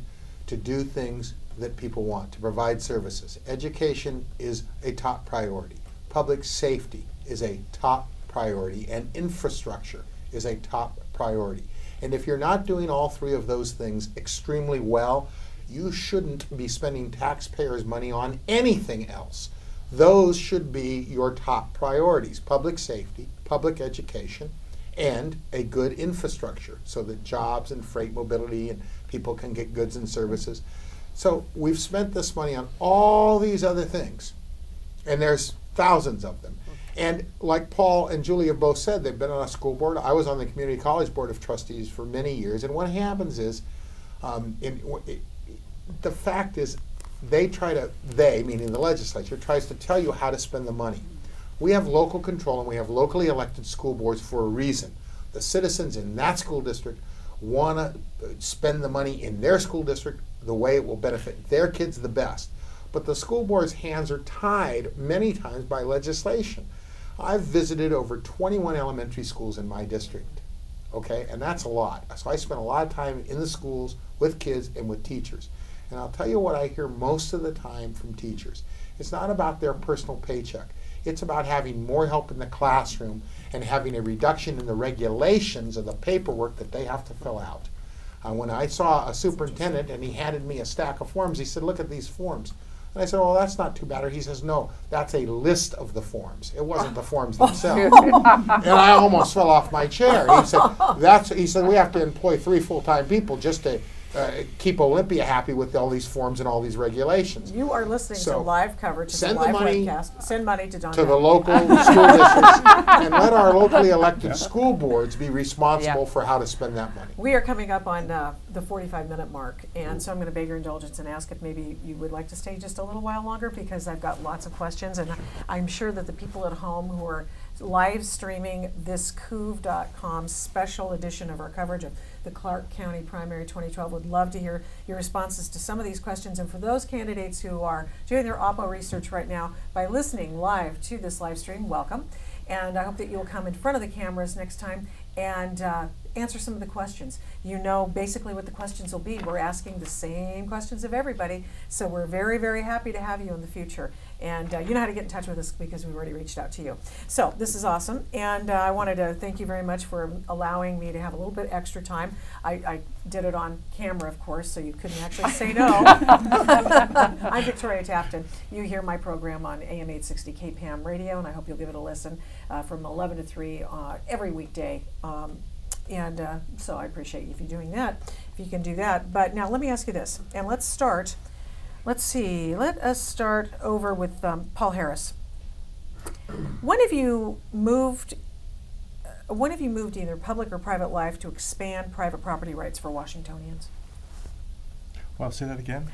to do things that people want, to provide services. Education is a top priority. Public safety is a top priority, and infrastructure is a top priority. And if you're not doing all three of those things extremely well, you shouldn't be spending taxpayers' money on anything else. Those should be your top priorities: public safety, public education, and a good infrastructure so that jobs and freight mobility and people can get goods and services. So we've spent this money on all these other things, and there's thousands of them. And like Paul and Julie have both said, they've been on a school board. I was on the community college board of trustees for many years, and what happens is, the fact is, they, meaning the legislature, tries to tell you how to spend the money. We have local control, and we have locally elected school boards for a reason. The citizens in that school district want to spend the money in their school district the way it will benefit their kids the best. But the school board's hands are tied many times by legislation. I've visited over 21 elementary schools in my district, okay, and that's a lot. So I spend a lot of time in the schools with kids and with teachers. And I'll tell you what I hear most of the time from teachers. It's not about their personal paycheck. It's about having more help in the classroom and having a reduction in the regulations of the paperwork that they have to fill out. When I saw a superintendent and he handed me a stack of forms, he said, "Look at these forms." And I said, "Oh, that's not too bad." Or he says, "No, that's a list of the forms. It wasn't the forms themselves." And I almost fell off my chair. He said, "We have to employ 3 full-time people just to keep Olympia happy with all these forms and all these regulations." You are listening to So, live coverage, it's a send the live money webcast. Send money to Don. to the local school districts, and let our locally elected school boards be responsible for how to spend that money. We are coming up on the 45-minute mark, and so I'm going to beg your indulgence and ask if maybe you would like to stay just a little while longer, because I've got lots of questions, and I'm sure that the people at home who are live streaming this CUV.com special edition of our coverage of the Clark County Primary 2012 would love to hear your responses to some of these questions. And for those candidates who are doing their OPPO research right now by listening live to this live stream, welcome. And I hope that you'll come in front of the cameras next time and answer some of the questions. You know basically what the questions will be. We're asking the same questions of everybody, so we're very, very happy to have you in the future. And you know how to get in touch with us because we've already reached out to you. So this is awesome, and I wanted to thank you very much for allowing me to have a little bit extra time. I did it on camera, of course, so you couldn't actually say no. I'm Victoria Tafton. You hear my program on AM 860 KPAM radio, and I hope you'll give it a listen from 11 to 3 every weekday. So I appreciate you if you're doing that, if you can do that. But now let me ask you this, and let's start. Let's see. Let us start over with Paul Harris. When have you moved either public or private life to expand private property rights for Washingtonians? Well, say that again.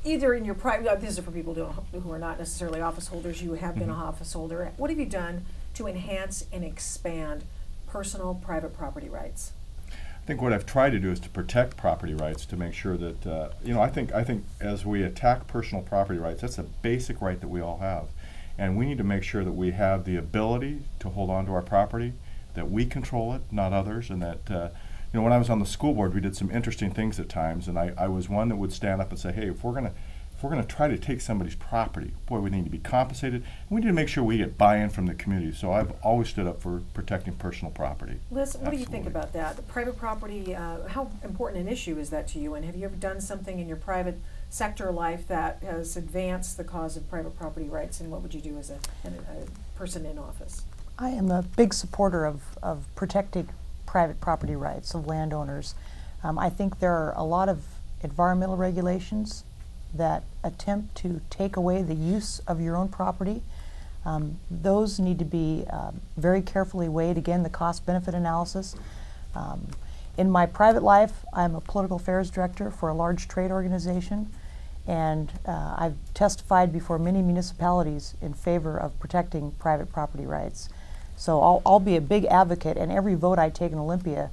Either in your private, this is for people who are not necessarily office holders. You have been an office holder. What have you done to enhance and expand personal private property rights? I think what I've tried to do is to protect property rights, to make sure that I think as we attack personal property rights, that's a basic right that we all have, And we need to make sure that we have the ability to hold on to our property, that we control it, not others, and that, you know, when I was on the school board, we did some interesting things at times, and I was one that would stand up and say, hey, if we're gonna try to take somebody's property, boy, we need to be compensated, and we need to make sure we get buy-in from the community. So I've always stood up for protecting personal property. Liz, what do you think Absolutely. about that? Private property, how important an issue is that to you? And have you ever done something in your private sector life that has advanced the cause of private property rights, and what would you do as a person in office? I am a big supporter of protecting private property rights of landowners. I think there are a lot of environmental regulations that attempt to take away the use of your own property. Those need to be very carefully weighed. Again, the cost-benefit analysis. In my private life, I'm a political affairs director for a large trade organization, and I've testified before many municipalities in favor of protecting private property rights. So I'll be a big advocate, and every vote I take in Olympia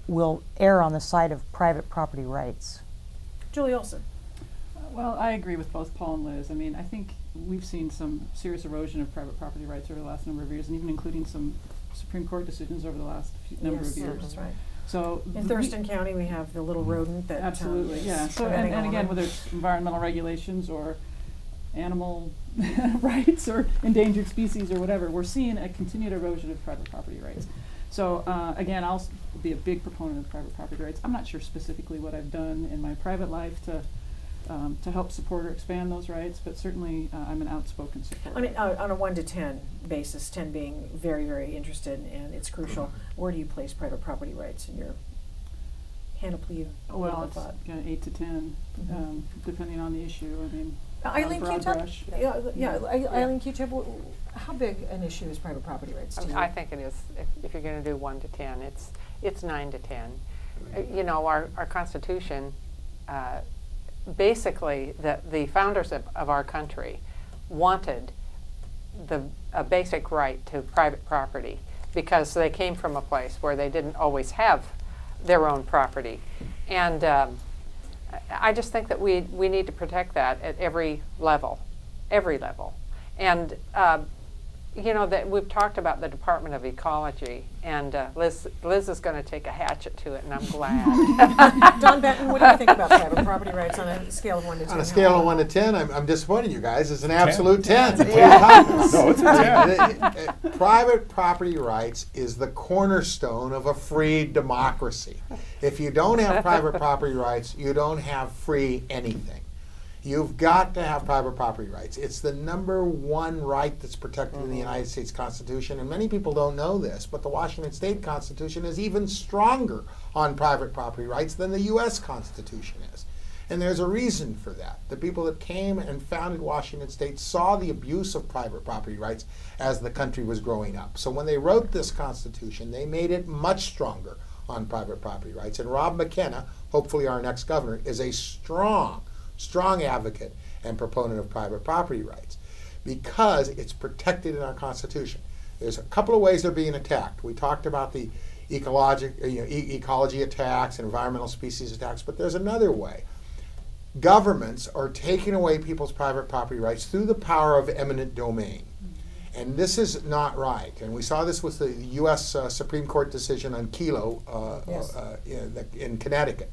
will err on the side of private property rights. Julie Olson. Well, I agree with both Paul and Liz. I mean, I think we've seen some serious erosion of private property rights over the last number of years, and even including some Supreme Court decisions over the last number of years. That's right. So In Thurston County, we have the little rodent that absolutely, yeah. is So preventing and all again, of whether it's environmental regulations or animal rights or endangered species or whatever, we're seeing a continued erosion of private property rights. So again, I'll be a big proponent of private property rights. I'm not sure specifically what I've done in my private life to help support or expand those rights, but certainly I'm an outspoken supporter. I mean, on a 1 to 10 basis, 10 being very, very interested and it's crucial, where do you place private property rights in your panoply of Well, it's thought? 8 to 10, depending on the issue. I mean, Eileen broad Q-Tip? brush. Eileen Q-Tip, how big an issue is private property rights to you? I think it is. If you're going to do 1 to 10, it's 9 to 10. You know, our Constitution, basically, the founders of our country wanted a basic right to private property because they came from a place where they didn't always have their own property. And I just think that we need to protect that at every level. And you know, that we've talked about the Department of Ecology, and Liz is going to take a hatchet to it, and I'm glad. Don Benton, what do you think about private property rights on a scale of 1 to 10? On a scale of 1 to 10, I'm disappointing you guys. It's an absolute 10. No, it's a 10. Private property rights is the cornerstone of a free democracy. If you don't have private property rights, you don't have free anything. You've got to have private property rights. It's the #1 right that's protected in the United States Constitution, and many people don't know this, but the Washington State Constitution is even stronger on private property rights than the U.S. Constitution is. And there's a reason for that. The people that came and founded Washington State saw the abuse of private property rights as the country was growing up. So when they wrote this Constitution, they made it much stronger on private property rights. And Rob McKenna, hopefully our next governor, is a strong advocate and proponent of private property rights because it's protected in our Constitution. There's a couple of ways they're being attacked. We talked about the ecology attacks and environmental species attacks, but there's another way. Governments are taking away people's private property rights through the power of eminent domain. And this is not right. And we saw this with the U.S. Supreme Court decision on Kelo in Connecticut.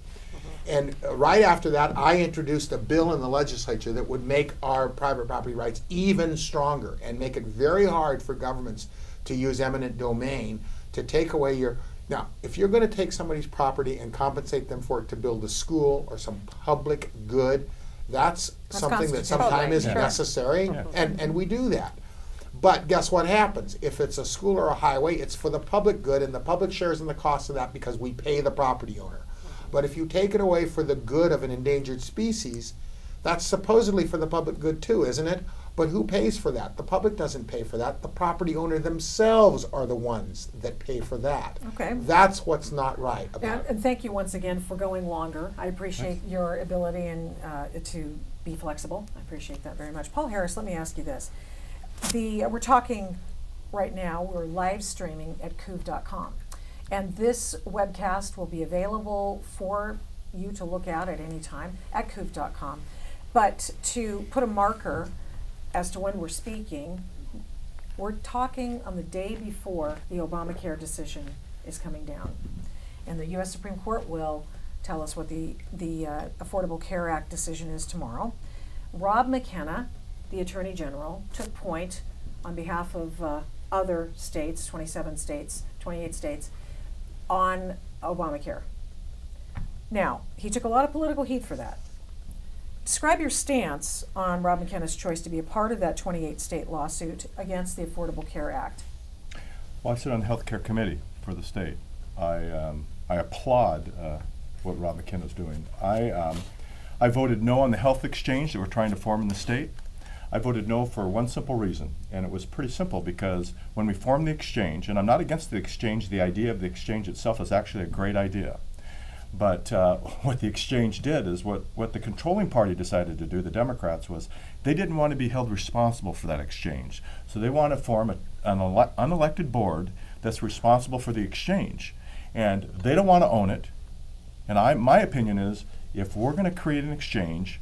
And right after that, I introduced a bill in the legislature that would make our private property rights even stronger and make it very hard for governments to use eminent domain to take away your... Now, if you're going to take somebody's property and compensate them for it to build a school or some public good, that's something that sometimes is necessary, and we do that. But guess what happens? If it's a school or a highway, it's for the public good, and the public shares in the cost of that because we pay the property owner. But if you take it away for the good of an endangered species, that's supposedly for the public good too, isn't it? But who pays for that? The public doesn't pay for that. The property owner themselves are the ones that pay for that. Okay. That's what's not right about it. And thank you once again for going longer. I appreciate your ability and to be flexible. I appreciate that very much. Paul Harris, let me ask you this. We're talking right now, we're live streaming at CUV.com. And this webcast will be available for you to look at any time at CUV.com. But to put a marker as to when we're speaking, we're talking on the day before the Obamacare decision is coming down. And the U.S. Supreme Court will tell us what the Affordable Care Act decision is tomorrow. Rob McKenna, the Attorney General, took point on behalf of other states, 28 states, on Obamacare. Now, he took a lot of political heat for that. Describe your stance on Rob McKenna's choice to be a part of that 28-state lawsuit against the Affordable Care Act. Well, I sit on the Health Care Committee for the state. I applaud what Rob McKenna's doing. I voted no on the health exchange that we're trying to form in the state. I voted no for one simple reason, and it was pretty simple because when we formed the exchange, and I'm not against the exchange, the idea of the exchange itself is actually a great idea. But what the exchange did is what the controlling party decided to do, the Democrats, was they didn't want to be held responsible for that exchange. So they want to form an unelected board that's responsible for the exchange. And they don't want to own it. And my opinion is, if we're going to create an exchange,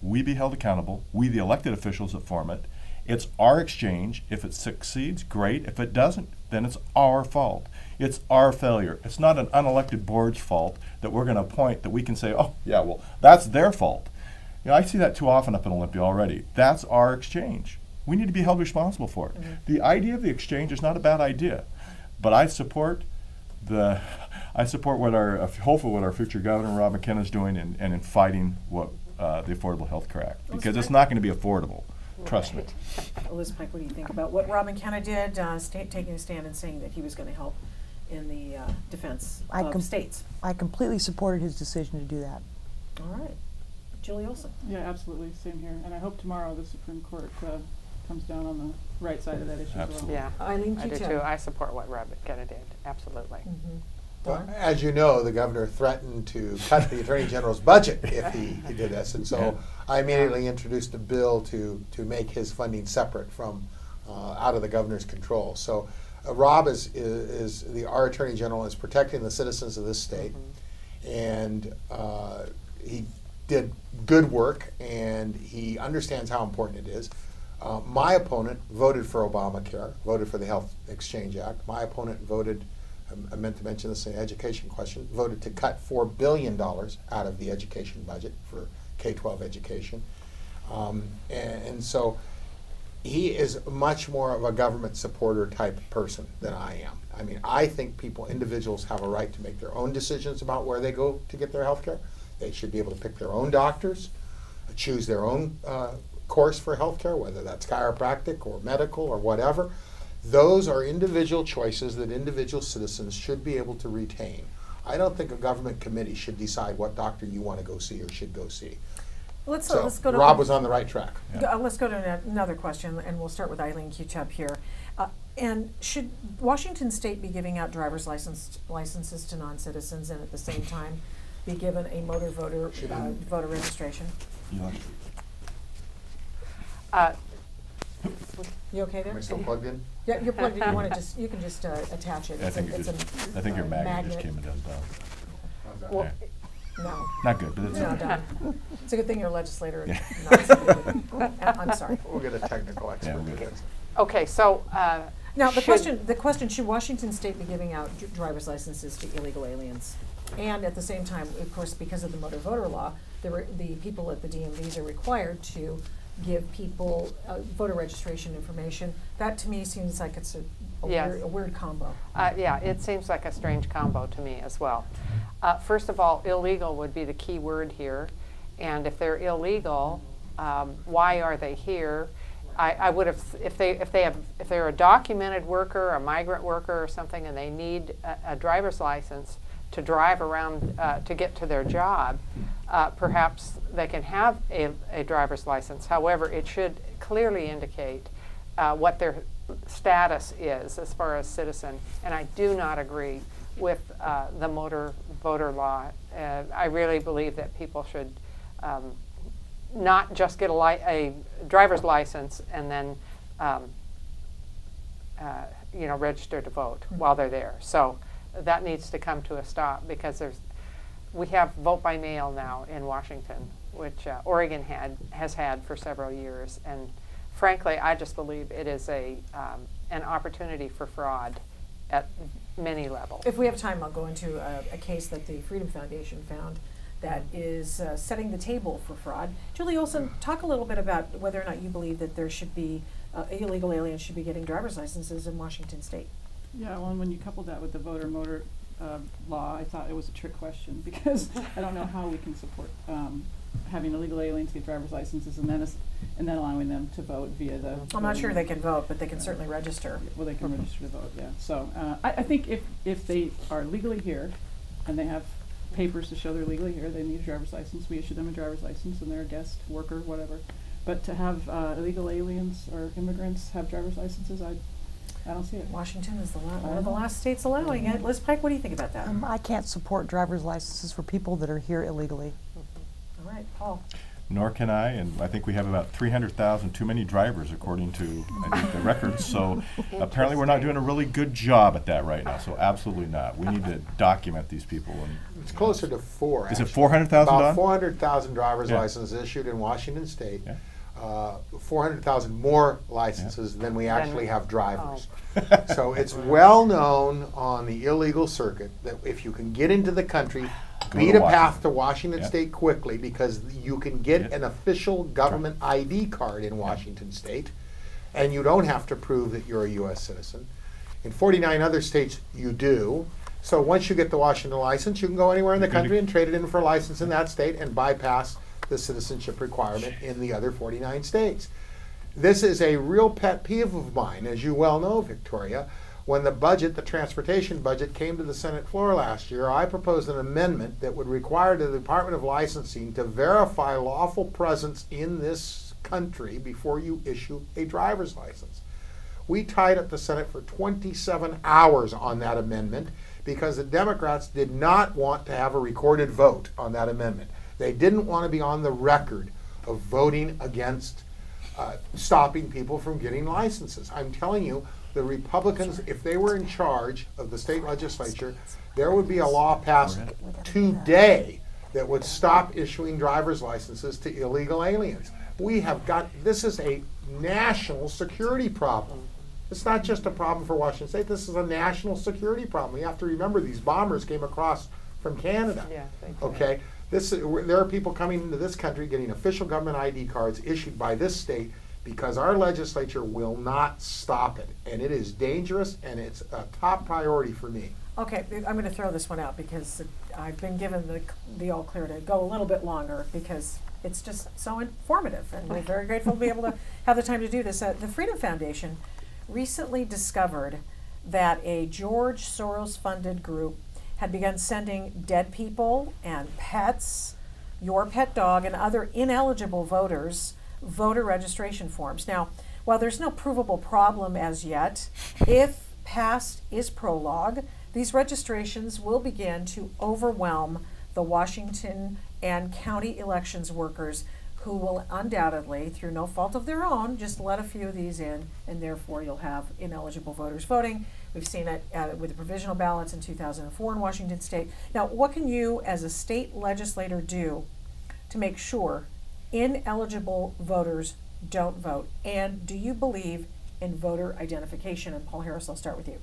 we be held accountable, we the elected officials that form it. It's our exchange. If it succeeds, great. If it doesn't, then it's our fault. It's our failure. It's not an unelected board's fault that we're going to appoint that we can say, oh, yeah, well, that's their fault. You know, I see that too often up in Olympia already. That's our exchange. We need to be held responsible for it. Mm-hmm. The idea of the exchange is not a bad idea, but I support hopefully what our future governor Rob McKenna is doing and in fighting what the Affordable Health Care Act, because it's not going to be affordable. Trust me. Liz Pike, what do you think about what Rob McKenna did, taking a stand and saying that he was going to help in the defense of states? I completely supported his decision to do that. All right. Julie Olson. Yeah, absolutely. Same here. And I hope tomorrow the Supreme Court comes down on the right side of that issue Absolutely. as well. Yeah, Eileen I do Q. too. I support what Rob McKenna did. Absolutely. Mm-hmm. Well, as you know, the governor threatened to cut the Attorney General's budget if he did this, and so I immediately introduced a bill to make his funding separate from out of the governor's control. So Rob is our Attorney General, is protecting the citizens of this state, and he did good work, and he understands how important it is. My opponent voted for Obamacare, voted for the Health Exchange Act. My opponent voted, I meant to mention this in the education question, voted to cut $4 billion out of the education budget for K-12 education. And so he is much more of a government supporter type person than I am. I mean, I think individuals have a right to make their own decisions about where they go to get their health care. They should be able to pick their own doctors, choose their own course for health care, whether that's chiropractic or medical or whatever. Those are individual choices that individual citizens should be able to retain. I don't think a government committee should decide what doctor you want to go see or should go see. Let's go to Rob was on the right track. Let's go to another question, and we'll start with Eileen Q-Chubb here. And should Washington State be giving out driver's licenses to non-citizens and at the same time be given a voter registration? You okay there? Am I still plugged in? Yeah, you're plugged in. You can just attach it. I think your magnet just came and does down. Well, no. Not good, but it's No, okay. done. It's a good thing you're a legislator. Yeah. I'm sorry. We'll get a technical expert. Yeah, we'll get it. Okay, so Now the question: should Washington State be giving out driver's licenses to illegal aliens? And at the same time, of course, because of the motor voter law, the people at the DMVs are required to give people voter registration information. That to me seems like it's a weird combo. Yeah, it seems like a strange combo to me as well. First of all, illegal would be the key word here, and if they're illegal, why are they here? I would have, if they're a documented worker, a migrant worker or something, and they need a driver's license to drive around to get to their job, perhaps they can have a driver's license. However, it should clearly indicate what their status is as far as citizen. And I do not agree with the motor voter law. I really believe that people should not just get a driver's license and then register to vote while they're there. So that needs to come to a stop, because we have vote by mail now in Washington, which Oregon has had for several years, and frankly, I just believe it is an opportunity for fraud at many levels. If we have time, I'll go into a case that the Freedom Foundation found that is setting the table for fraud. Julie Olson, talk a little bit about whether or not you believe that there should be illegal aliens should be getting driver's licenses in Washington State. Yeah, well, and when you couple that with the voter motor law, I thought it was a trick question because I don't know how we can support having illegal aliens get driver's licenses and then allowing them to vote via the. I'm not sure they can vote, but they can certainly register. Well, they can register to vote. Yeah. So I think if they are legally here, and they have papers to show they're legally here, they need a driver's license. We issue them a driver's license, and they're a guest worker, whatever. But to have illegal aliens or immigrants have driver's licenses, I don't see it. Washington is one of the last states allowing it. Liz Pike, what do you think about that? I can't support driver's licenses for people that are here illegally. All right, Paul. Nor can I, and I think we have about 300,000 too many drivers according to, I think, the records. So apparently we're not doing a really good job at that right now. So absolutely not. We need to document these people. And It's closer to 4. is it actually. 400,000? About 400,000 driver's Yeah. licenses issued in Washington State. Yeah. 400,000 more licenses than we actually have drivers. Oh. So it's well known on the illegal circuit that if you can get into the country, Go beat to a path Washington. to Washington Yeah. State quickly because you can get Yeah. an official government ID card in Washington State, and you don't have to prove that you're a U.S. citizen. In 49 other states, you do. So once you get the Washington license, you can go anywhere in the You're good to- country and trade it in for a license in that state and bypass the citizenship requirement in the other 49 states. This is a real pet peeve of mine, as you well know, Victoria. When the budget, the transportation budget, came to the Senate floor last year, I proposed an amendment that would require the Department of Licensing to verify lawful presence in this country before you issue a driver's license. We tied up the Senate for 27 hours on that amendment because the Democrats did not want to have a recorded vote on that amendment. They didn't want to be on the record of voting against stopping people from getting licenses. I'm telling you, the Republicans, if they were in charge of the state legislature, there would be a law passed today that would stop issuing driver's licenses to illegal aliens. This is a national security problem. It's not just a problem for Washington State, this is a national security problem. You have to remember these bombers came across from Canada. Yeah, they do. Okay? There are people coming into this country getting official government ID cards issued by this state because our legislature will not stop it. And it is dangerous and it's a top priority for me. Okay, I'm going to throw this one out because I've been given the all clear to go a little bit longer because it's just so informative and we're very grateful to be able to have the time to do this. The Freedom Foundation recently discovered that a George Soros-funded group had begun sending dead people and pets, your pet dog, and other ineligible voters voter registration forms. Now, while there's no provable problem as yet, if past is prologue, these registrations will begin to overwhelm the Washington and county elections workers who will undoubtedly, through no fault of their own, just let a few of these in, and therefore you'll have ineligible voters voting. We've seen it with the provisional ballots in 2004 in Washington State. Now, what can you as a state legislator do to make sure ineligible voters don't vote? And do you believe in voter identification? And Paul Harris, I'll start with you.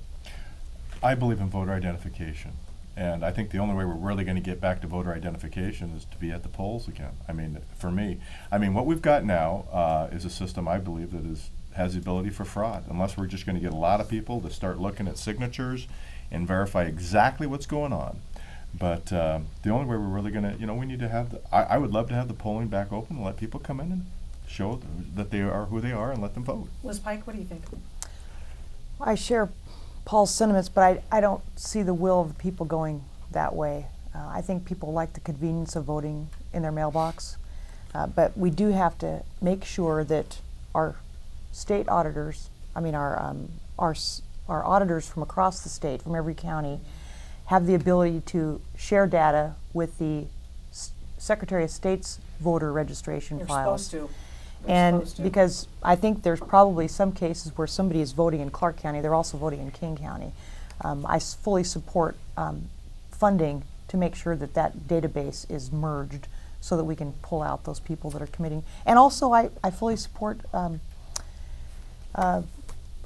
I believe in voter identification. And I think the only way we're really going to get back to voter identification is to be at the polls again. I mean, for me, what we've got now is a system I believe that has the ability for fraud, unless we're just going to get a lot of people to start looking at signatures and verify exactly what's going on. But the only way we're really going to, we need to have I would love to have the polling back open and let people come in and show that they are who they are and let them vote. Liz Pike, what do you think? I share Paul's sentiments, but I don't see the will of the people going that way. I think people like the convenience of voting in their mailbox, but we do have to make sure that our state auditors, our auditors from across the state, from every county, have the ability to share data with the Secretary of State's voter registration You're files. supposed to. And because I think there's probably some cases where somebody is voting in Clark County, they're also voting in King County. I fully support funding to make sure that that database is merged so that we can pull out those people that are committing. And also I fully support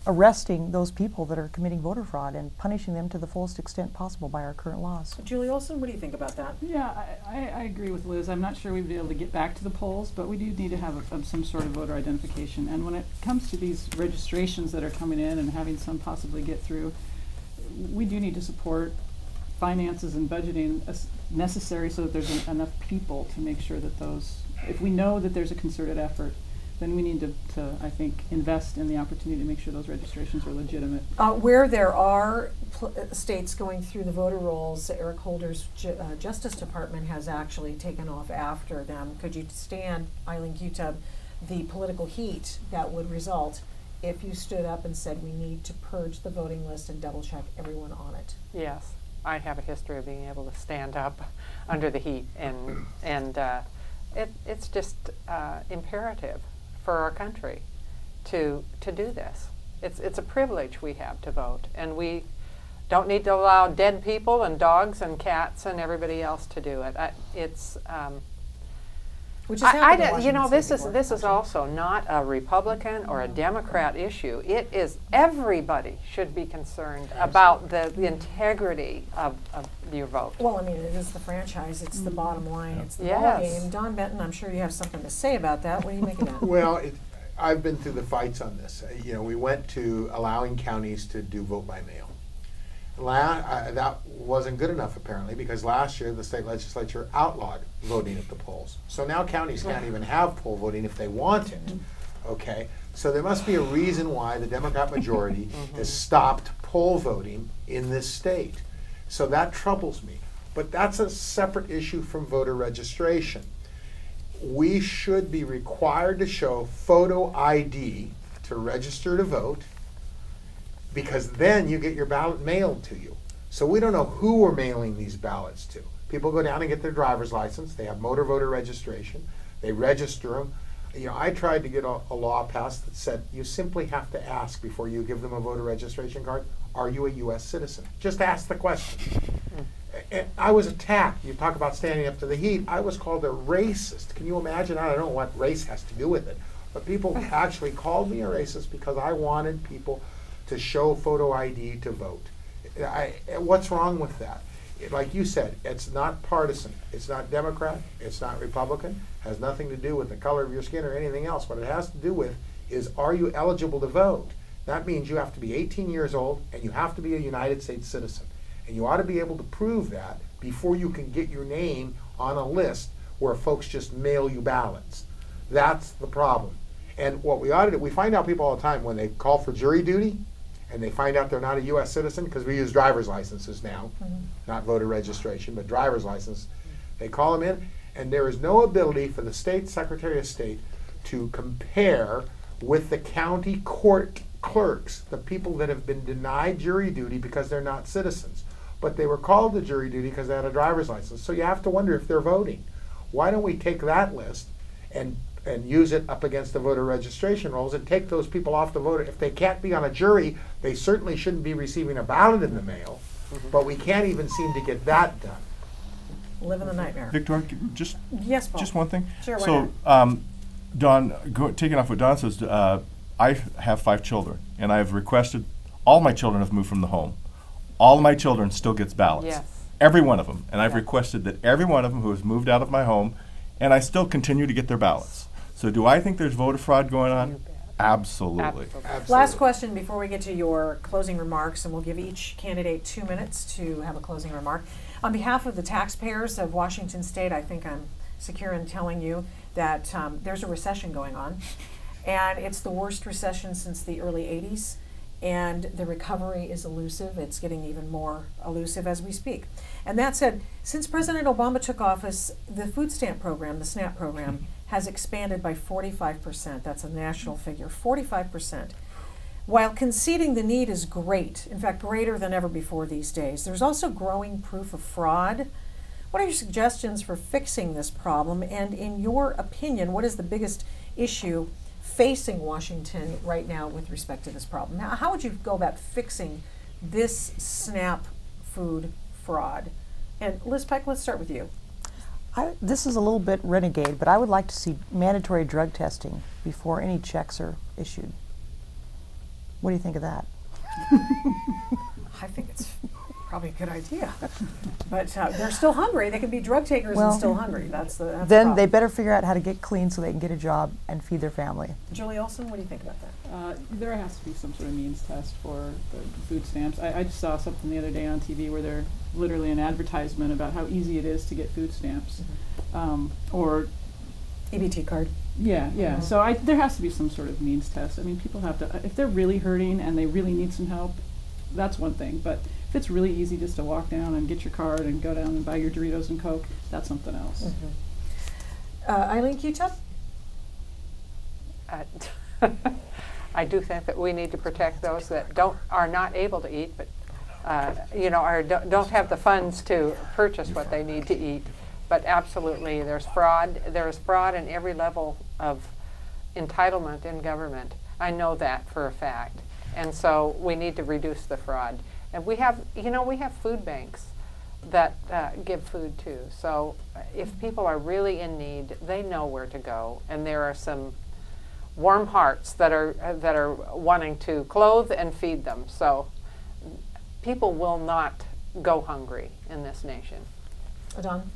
arresting those people that are committing voter fraud and punishing them to the fullest extent possible by our current laws. Julie Olson, what do you think about that? Yeah, I agree with Liz. I'm not sure we'd be able to get back to the polls, but we do need to have some sort of voter identification. And when it comes to these registrations that are coming in and having some possibly get through, we do need to support finances and budgeting as necessary so that there's enough people to make sure that those, if we know that there's a concerted effort, then we need to, I think, invest in the opportunity to make sure those registrations are legitimate. Where there are states going through the voter rolls, Eric Holder's Justice Department has actually taken off after them. Could you stand, Eileen Qutub, the political heat that would result if you stood up and said we need to purge the voting list and double check everyone on it? Yes, I have a history of being able to stand up under the heat, and it's just imperative for our country to do this. It's a privilege we have to vote, and we don't need to allow dead people and dogs and cats and everybody else to do it. Which has happened in you know, Washington this State is before, this is actually. also not a Republican or a Democrat issue. It is, everybody should be concerned about the integrity of your vote. Well, I mean, it is the franchise, it's the bottom line, it's the ball Yes. game. Don Benton, I'm sure you have something to say about that. What do you make of that? Well, I've been through the fights on this. You know, we went to allowing counties to do vote by mail. That wasn't good enough, apparently, because last year the state legislature outlawed voting at the polls. So now counties can't even have poll voting if they want it. Okay, so there must be a reason why the Democrat majority has stopped poll voting in this state. So that troubles me. But that's a separate issue from voter registration. We should be required to show photo ID to register to vote, because then you get your ballot mailed to you. So we don't know who we're mailing these ballots to. People go down and get their driver's license. They have motor voter registration. They register them. You know, I tried to get a law passed that said you simply have to ask before you give them a voter registration card, are you a U.S. citizen? Just ask the question. And I was attacked. You talk about standing up to the heat. I was called a racist. Can you imagine? I don't know what race has to do with it. But people actually called me a racist because I wanted people to show photo ID to vote. What's wrong with that? Like you said, it's not partisan. It's not Democrat. It's not Republican. It has nothing to do with the color of your skin or anything else. What it has to do with is, are you eligible to vote? That means you have to be 18 years old and you have to be a United States citizen. And you ought to be able to prove that before you can get your name on a list where folks just mail you ballots. That's the problem. And what we ought to do, we find out people all the time when they call for jury duty and they find out they're not a U.S. citizen, because we use driver's licenses now, not voter registration, but driver's license. They call them in, and there is no ability for the state Secretary of State to compare with the county court clerks, the people that have been denied jury duty because they're not citizens. But they were called to jury duty because they had a driver's license. So you have to wonder if they're voting. Why don't we take that list and use it up against the voter registration rolls and take those people off the voter? If they can't be on a jury, they certainly shouldn't be receiving a ballot in the mail. But we can't even seem to get that done. Living the nightmare. Victoria, just Yes, Paul. just one thing. Sure, why So, Don, taking off what Don says, I have 5 children, and I've requested, all my children have moved from the home. All of my children still gets ballots. Yes. Every one of them. And I've requested that every one of them who has moved out of my home, and I still continue to get their ballots. So do I think there's voter fraud going on? You bet. Absolutely. Absolutely. Last question before we get to your closing remarks, and we'll give each candidate 2 minutes to have a closing remark. On behalf of the taxpayers of Washington State, I think I'm secure in telling you that there's a recession going on, and it's the worst recession since the early 80s, and the recovery is elusive. It's getting even more elusive as we speak. And that said, since President Obama took office, the food stamp program, the SNAP program, has expanded by 45%. That's a national figure, 45%. While conceding the need is great, in fact, greater than ever before these days, there's also growing proof of fraud. What are your suggestions for fixing this problem? And in your opinion, what is the biggest issue facing Washington right now with respect to this problem? Now, how would you go about fixing this SNAP food fraud? And Liz Peck, let's start with you. This is a little bit renegade, but I would like to see mandatory drug testing before any checks are issued. What do you think of that? I think it's probably a good idea. But they're still hungry. They can be drug takers Well, and still hungry. That's the Then problem. they better figure out how to get clean so they can get a job and feed their family. Julie Olson, what do you think about that? There has to be some sort of means test for the food stamps. I just saw something the other day on TV where they're literally an advertisement about how easy it is to get food stamps. Or EBT card. yeah. Mhm. So there has to be some sort of means test. I mean, people have to, if they're really hurting and they really need some help, that's one thing. But if it's really easy just to walk down and get your card and go down and buy your Doritos and Coke, that's something else. Eileen Q-Tip? I do think that we need to protect those that are not able to eat, but or don't have the funds to purchase what they need to eat. But absolutely, there's fraud. There's fraud in every level of entitlement in government. I know that for a fact, and so we need to reduce the fraud. And we have food banks that give food too. So if people are really in need, they know where to go, and there are some warm hearts that are wanting to clothe and feed them. So people will not go hungry in this nation. Don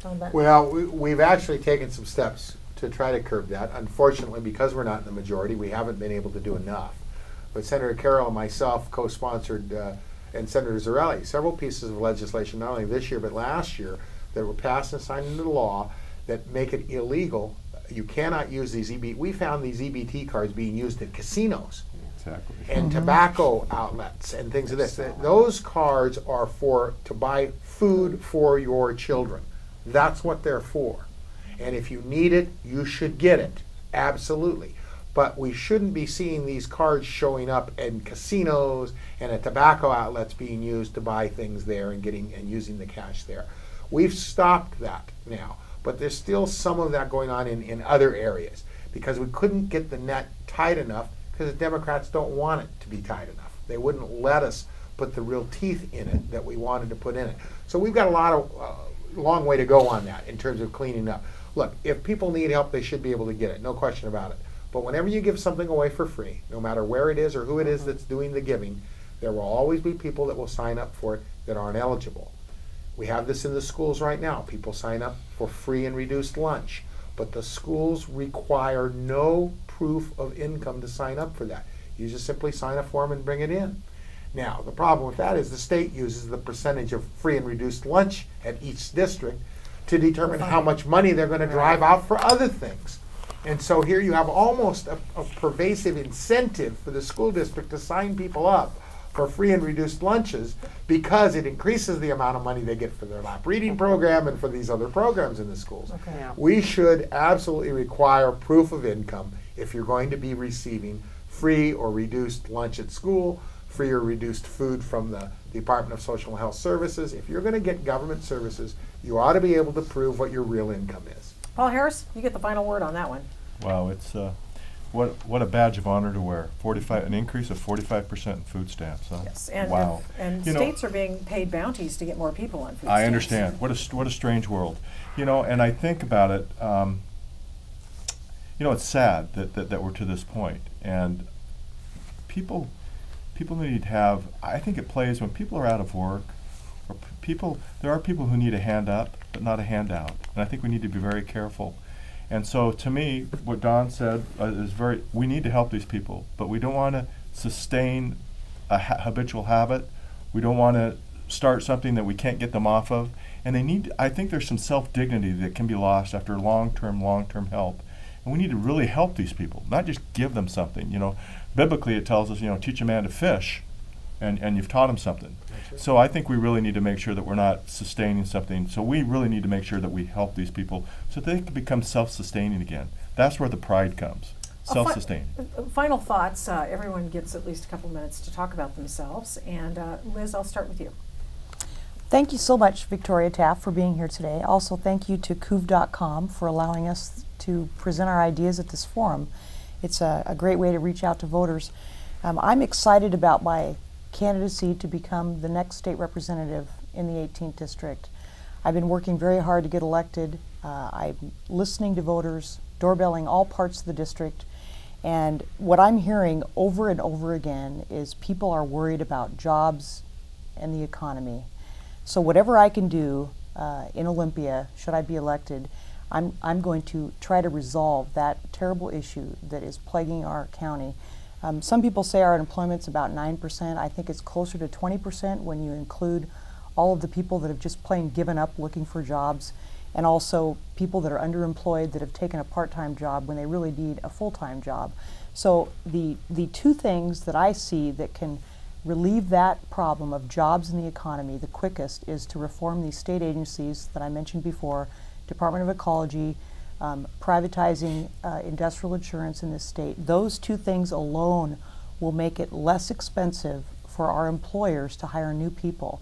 Benton. Well, we've actually taken some steps to try to curb that. Unfortunately, because we're not in the majority, we haven't been able to do enough. But Senator Carroll and myself co-sponsored, and Senator Zarelli, several pieces of legislation, not only this year but last year, that were passed and signed into law that make it illegal. You cannot use these we found these EBT cards being used at casinos. Exactly. And tobacco outlets and things of this. Those cards are to buy food for your children. That's what they're for. And if you need it, you should get it. Absolutely. But we shouldn't be seeing these cards showing up in casinos and at tobacco outlets being used to buy things there and using the cash there. We've stopped that now. But there's still some of that going on in other areas because we couldn't get the net tight enough because the Democrats don't want it to be tight enough. They wouldn't let us put the real teeth in it that we wanted to put in it. So we've got a long way to go on that in terms of cleaning up. Look, if people need help, they should be able to get it, no question about it. But whenever you give something away for free, no matter where it is or who it is that's doing the giving, there will always be people that will sign up for it that aren't eligible. We have this in the schools right now. People sign up for free and reduced lunch, but the schools require no proof of income to sign up for that. You just simply sign a form and bring it in. Now, the problem with that is the state uses the percentage of free and reduced lunch at each district to determine how much money they're going to drive out for other things. And so here you have almost a pervasive incentive for the school district to sign people up for free and reduced lunches because it increases the amount of money they get for their lap reading program and for these other programs in the schools. Okay. Yeah. We should absolutely require proof of income if you're going to be receiving free or reduced lunch at school, free or reduced food from the Department of Social and Health Services. If you're going to get government services, you ought to be able to prove what your real income is. Paul Harris, you get the final word on that one. Wow, it's what a badge of honor to wear. An increase of 45% in food stamps. Huh? Yes, and wow. and states are being paid bounties to get more people on food stamps. I understand. What a strange world. And I think about it. It's sad that we're to this point, and people need to have. I think it plays when people are out of work, or there are people who need a hand up, but not a handout, and I think we need to be very careful. And so, to me, what Don said is we need to help these people, but we don't want to sustain a habitual habit. We don't want to start something that we can't get them off of. And I think there's some self-dignity that can be lost after long-term help. And we need to really help these people, not just give them something. Biblically it tells us, teach a man to fish, and you've taught him something. So I think we really need to make sure that we're not sustaining something. So we really need to make sure that we help these people so they can become self-sustaining again. That's where the pride comes, self-sustaining. Final thoughts. Everyone gets at least a couple minutes to talk about themselves. And Liz, I'll start with you. Thank you so much, Victoria Taft, for being here today. Also, thank you to COOV.com for allowing us to present our ideas at this forum. It's a great way to reach out to voters. I'm excited about my candidacy to become the next state representative in the 18th district. I've been working very hard to get elected. I'm listening to voters, doorbelling all parts of the district, And what I'm hearing over and over again is people are worried about jobs and the economy. So whatever I can do in Olympia, should I be elected, I'm going to try to resolve that terrible issue that is plaguing our county. Some people say our unemployment's about 9%. I think it's closer to 20% when you include all of the people that have just plain given up looking for jobs, and also people that are underemployed that have taken a part-time job when they really need a full-time job. So the two things that I see that can relieve that problem of jobs in the economy the quickest is to reform these state agencies that I mentioned before, Department of Ecology, privatizing industrial insurance in this state. Those two things alone will make it less expensive for our employers to hire new people.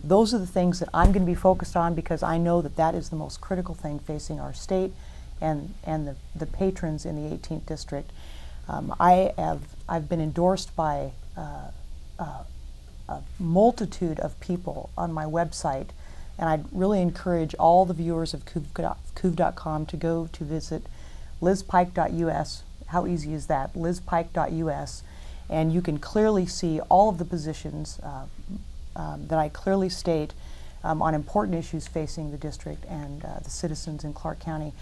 Those are the things that I'm going to be focused on, because I know that that is the most critical thing facing our state and the patrons in the 18th district. I've been endorsed by a multitude of people on my website, and I'd really encourage all the viewers of Couv.com to go to visit lizpike.us. How easy is that? lizpike.us, and you can clearly see all of the positions that I clearly state on important issues facing the district and the citizens in Clark County.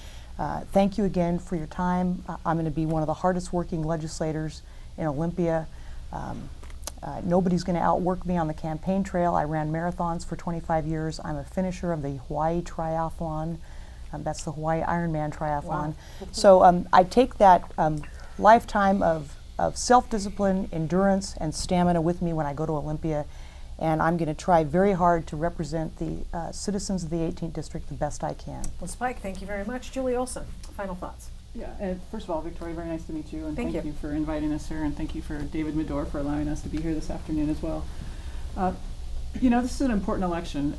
Thank you again for your time. I'm going to be one of the hardest working legislators in Olympia. Nobody's going to outwork me on the campaign trail. I ran marathons for 25 years. I'm a finisher of the Hawaii Triathlon. That's the Hawaii Ironman Triathlon. Wow. So I take that lifetime of self-discipline, endurance, and stamina with me when I go to Olympia. And I'm going to try very hard to represent the citizens of the 18th District the best I can. Well, Spike, thank you very much. Julie Olson, final thoughts. Yeah, and first of all, Victoria, very nice to meet you, and thank you for inviting us here, and thank you for David Medor for allowing us to be here this afternoon as well. You know, this is an important election,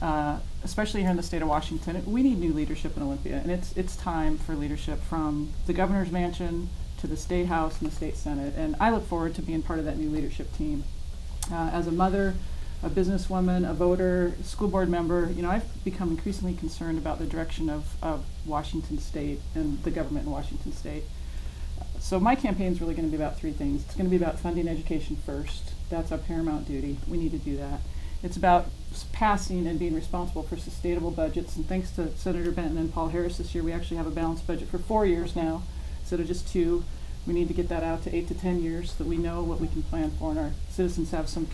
especially here in the state of Washington. We need new leadership in Olympia, and it's time for leadership from the governor's mansion to the state house and the state senate, and I look forward to being part of that new leadership team. As a mother, a businesswoman, a voter, school board member, you know, I've become increasingly concerned about the direction of Washington State and the government in Washington State. So my campaign is really going to be about three things. It's going to be about funding education first. That's our paramount duty. We need to do that. It's about passing and being responsible for sustainable budgets. And thanks to Senator Benton and Paul Harris this year, we actually have a balanced budget for 4 years now instead of just 2. We need to get that out to 8 to 10 years so that we know what we can plan for and our citizens have some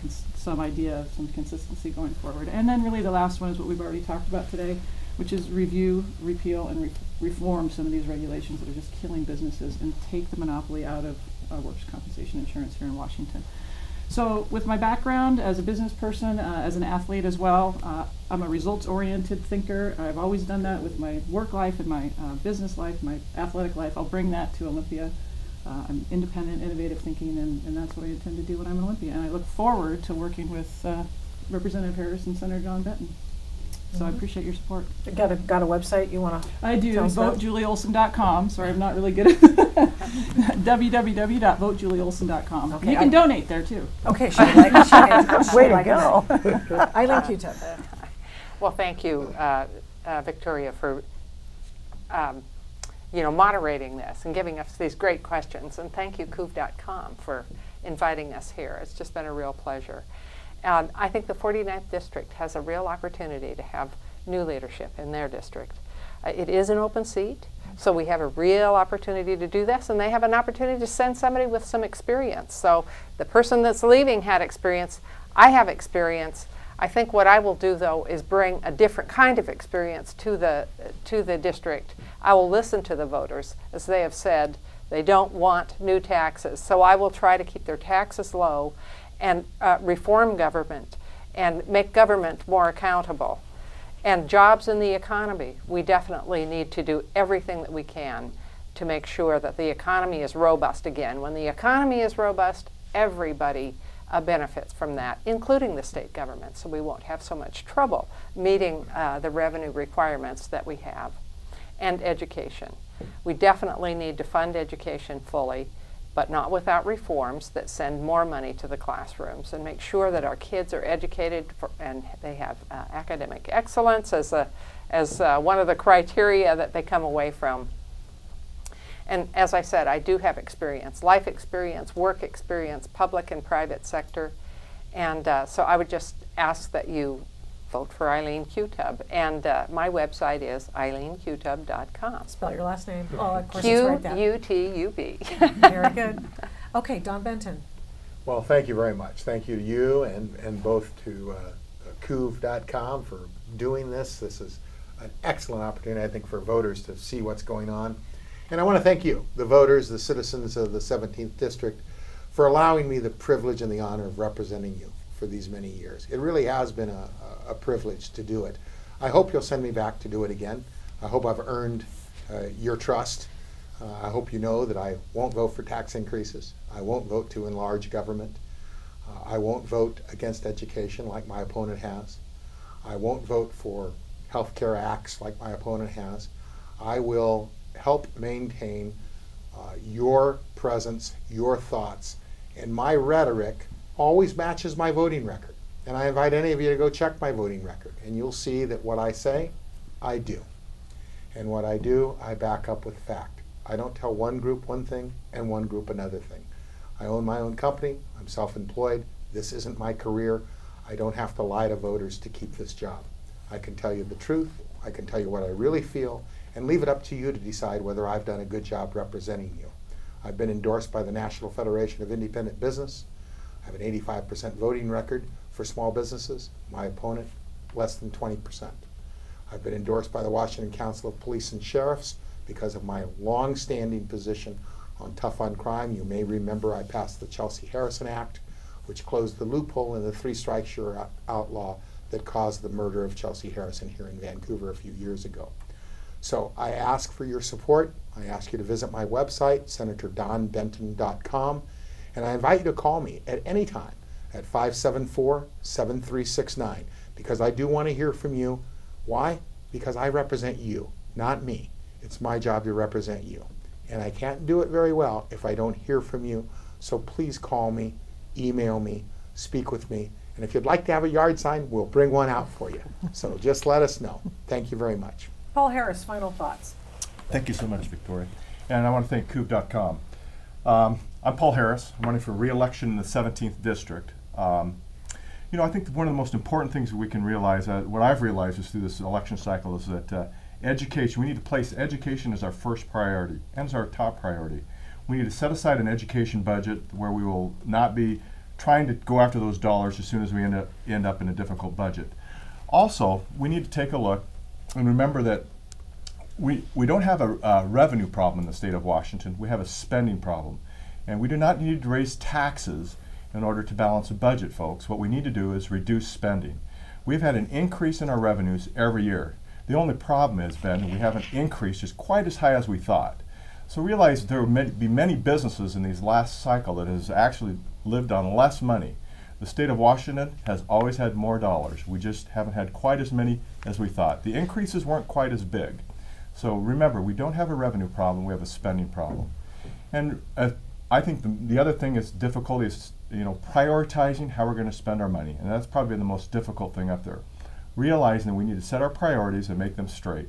idea of some consistency going forward. And then really the last one is what we've already talked about today, which is review, repeal, and reform some of these regulations that are just killing businesses and take the monopoly out of workers' compensation insurance here in Washington. So with my background as a business person, as an athlete as well, I'm a results-oriented thinker. I've always done that with my work life and my business life, my athletic life. I'll bring that to Olympia. I'm independent, innovative thinking, and that's what I intend to do when I'm in Olympia. And I look forward to working with Representative Harris and Senator John Benton. So I appreciate your support. Got a website you want to? I do. VoteJulieOlson.com. Sorry, I'm not really good at www.VoteJulieOlson.com. Okay, you can donate there too. Okay, way to go. I link you to it. Well, thank you, Victoria, for moderating this and giving us these great questions. And thank you, Couv.com, for inviting us here. It's just been a real pleasure. I think the 49th District has a real opportunity to have new leadership in their district. It is an open seat, so we have a real opportunity to do this, and they have an opportunity to send somebody with some experience. So the person that's leaving had experience. I have experience. I think what I will do, though, is bring a different kind of experience to the district. I will listen to the voters. As they have said, they don't want new taxes. So I will try to keep their taxes low and reform government and make government more accountable. And jobs in the economy, we definitely need to do everything that we can to make sure that the economy is robust again. When the economy is robust, everybody benefits from that, including the state government, so we won't have so much trouble meeting the revenue requirements that we have. And education. We definitely need to fund education fully, but not without reforms that send more money to the classrooms and make sure that our kids are educated and they have academic excellence as one of the criteria that they come away from. And as I said, I do have experience, life experience, work experience, public and private sector. And so I would just ask that you vote for Eileen Qtub. And my website is eileenqtub.com. Spell your last name. Oh, of course it's right there. Q-U-T-U-B. Very good. Okay, Don Benton. Well, thank you very much. Thank you to you and both to CUV.com for doing this. This is an excellent opportunity, I think, for voters to see what's going on. And I want to thank you, the voters, the citizens of the 17th District, for allowing me the privilege and the honor of representing you for these many years. It really has been a privilege to do it. I hope you'll send me back to do it again. I hope I've earned your trust. I hope you know that I won't vote for tax increases. I won't vote to enlarge government. I won't vote against education like my opponent has. I won't vote for health care acts like my opponent has. I will help maintain your presence, your thoughts, and my rhetoric always matches my voting record. And I invite any of you to go check my voting record, and you'll see that what I say, I do. And what I do, I back up with fact. I don't tell one group one thing and one group another thing. I own my own company. I'm self-employed. This isn't my career. I don't have to lie to voters to keep this job. I can tell you the truth. I can tell you what I really feel, and leave it up to you to decide whether I've done a good job representing you. I've been endorsed by the National Federation of Independent Business. I have an 85% voting record for small businesses. My opponent, less than 20%. I've been endorsed by the Washington Council of Police and Sheriffs because of my long-standing position on tough on crime. You may remember I passed the Chelsea Harrison Act, which closed the loophole in the 3 strikes you're outlaw that caused the murder of Chelsea Harrison here in Vancouver a few years ago. So I ask for your support. I ask you to visit my website, senatordonbenton.com, and I invite you to call me at any time at 574-7369, because I do want to hear from you. Why? Because I represent you, not me. It's my job to represent you. And I can't do it very well if I don't hear from you. So please call me, email me, speak with me. And if you'd like to have a yard sign, we'll bring one out for you. So just let us know. Thank you very much. Paul Harris, final thoughts. Thank you so much, Victoria. And I want to thank CUV.com. I'm Paul Harris. I'm running for re-election in the 17th District. You know, I think one of the most important things that we can realize, what I've realized is through this election cycle, is that education, we need to place education as our first priority and as our top priority. We need to set aside an education budget where we will not be trying to go after those dollars as soon as we end up in a difficult budget. Also, we need to take a look and remember that we don't have a revenue problem in the state of Washington. We have a spending problem. And we do not need to raise taxes in order to balance a budget, folks. What we need to do is reduce spending. We've had an increase in our revenues every year. The only problem has been that we haven't increased just quite as high as we thought. So realize there will be many businesses in these last cycle that has actually lived on less money. The state of Washington has always had more dollars. We just haven't had quite as many as we thought. The increases weren't quite as big. So remember, we don't have a revenue problem, we have a spending problem. And I think the other thing is difficulty is, you know, prioritizing how we're going to spend our money. And that's probably the most difficult thing up there. Realizing that we need to set our priorities and make them straight.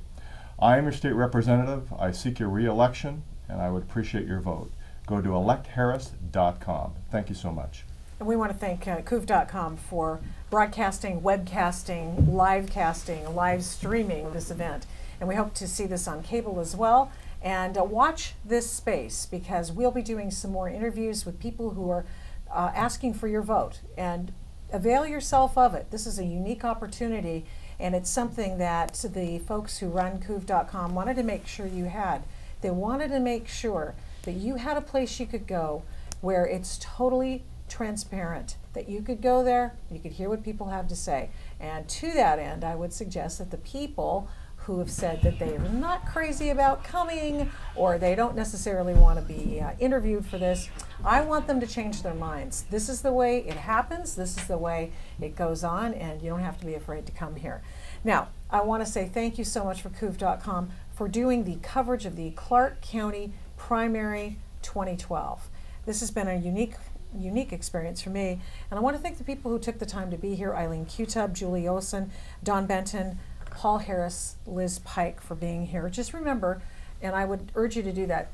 I am your state representative. I seek your re-election, and I would appreciate your vote. Go to electharris.com. Thank you so much. And we want to thank CUV.com for broadcasting, webcasting, live casting, live streaming this event. And we hope to see this on cable as well. And watch this space, because we'll be doing some more interviews with people who are asking for your vote. And avail yourself of it. This is a unique opportunity, and it's something that the folks who run CUV.com wanted to make sure you had. They wanted to make sure that you had a place you could go where it's totally transparent, that you could go there, you could hear what people have to say. And to that end, I would suggest that the people who have said that they are not crazy about coming, or they don't necessarily want to be interviewed for this, I want them to change their minds. This is the way it happens, this is the way it goes on, and you don't have to be afraid to come here. Now, I want to say thank you so much for CUV.com for doing the coverage of the Clark County Primary 2012. This has been a unique experience for me, and I want to thank the people who took the time to be here: Eileen Qtub, Julie Olson, Don Benton, Paul Harris, Liz Pike, for being here. Just remember, and I would urge you to do that,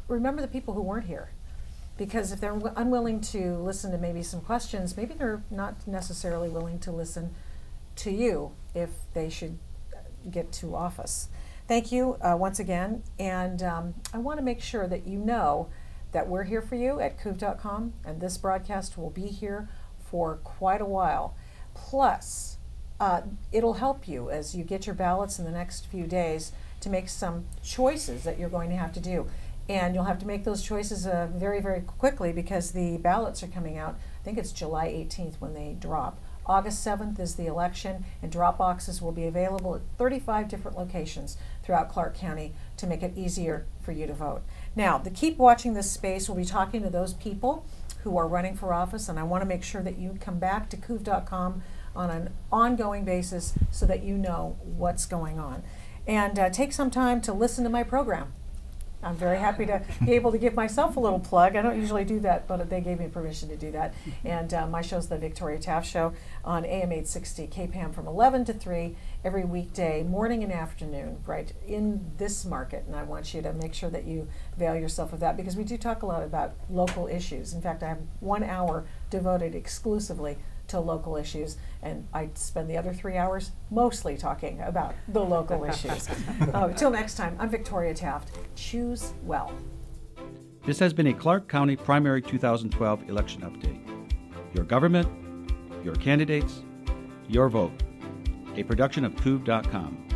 remember the people who weren't here. Because if they're unwilling to listen to maybe some questions, maybe they're not necessarily willing to listen to you if they should get to office. Thank you once again, and I want to make sure that you know that we're here for you at COOV.com, and this broadcast will be here for quite a while. Plus, it'll help you as you get your ballots in the next few days to make some choices that you're going to have to do. And you'll have to make those choices very, very quickly because the ballots are coming out. I think it's July 18th when they drop. August 7th is the election, and drop boxes will be available at 35 different locations throughout Clark County to make it easier for you to vote. Now, to keep watching this space, we'll be talking to those people who are running for office, and I want to make sure that you come back to COOV.com on an ongoing basis so that you know what's going on. And take some time to listen to my program. I'm very happy to be able to give myself a little plug. I don't usually do that, but they gave me permission to do that. And my show's The Victoria Taft Show on AM 860 KPAM from 11 to 3 every weekday, morning and afternoon, right in this market. And I want you to make sure that you avail yourself of that because we do talk a lot about local issues. In fact, I have 1 hour devoted exclusively to local issues, and I spend the other 3 hours mostly talking about the local issues. Till next time, I'm Victoria Taft. Choose well. This has been a Clark County Primary 2012 election update. Your government, your candidates, your vote. A production of COOV.com.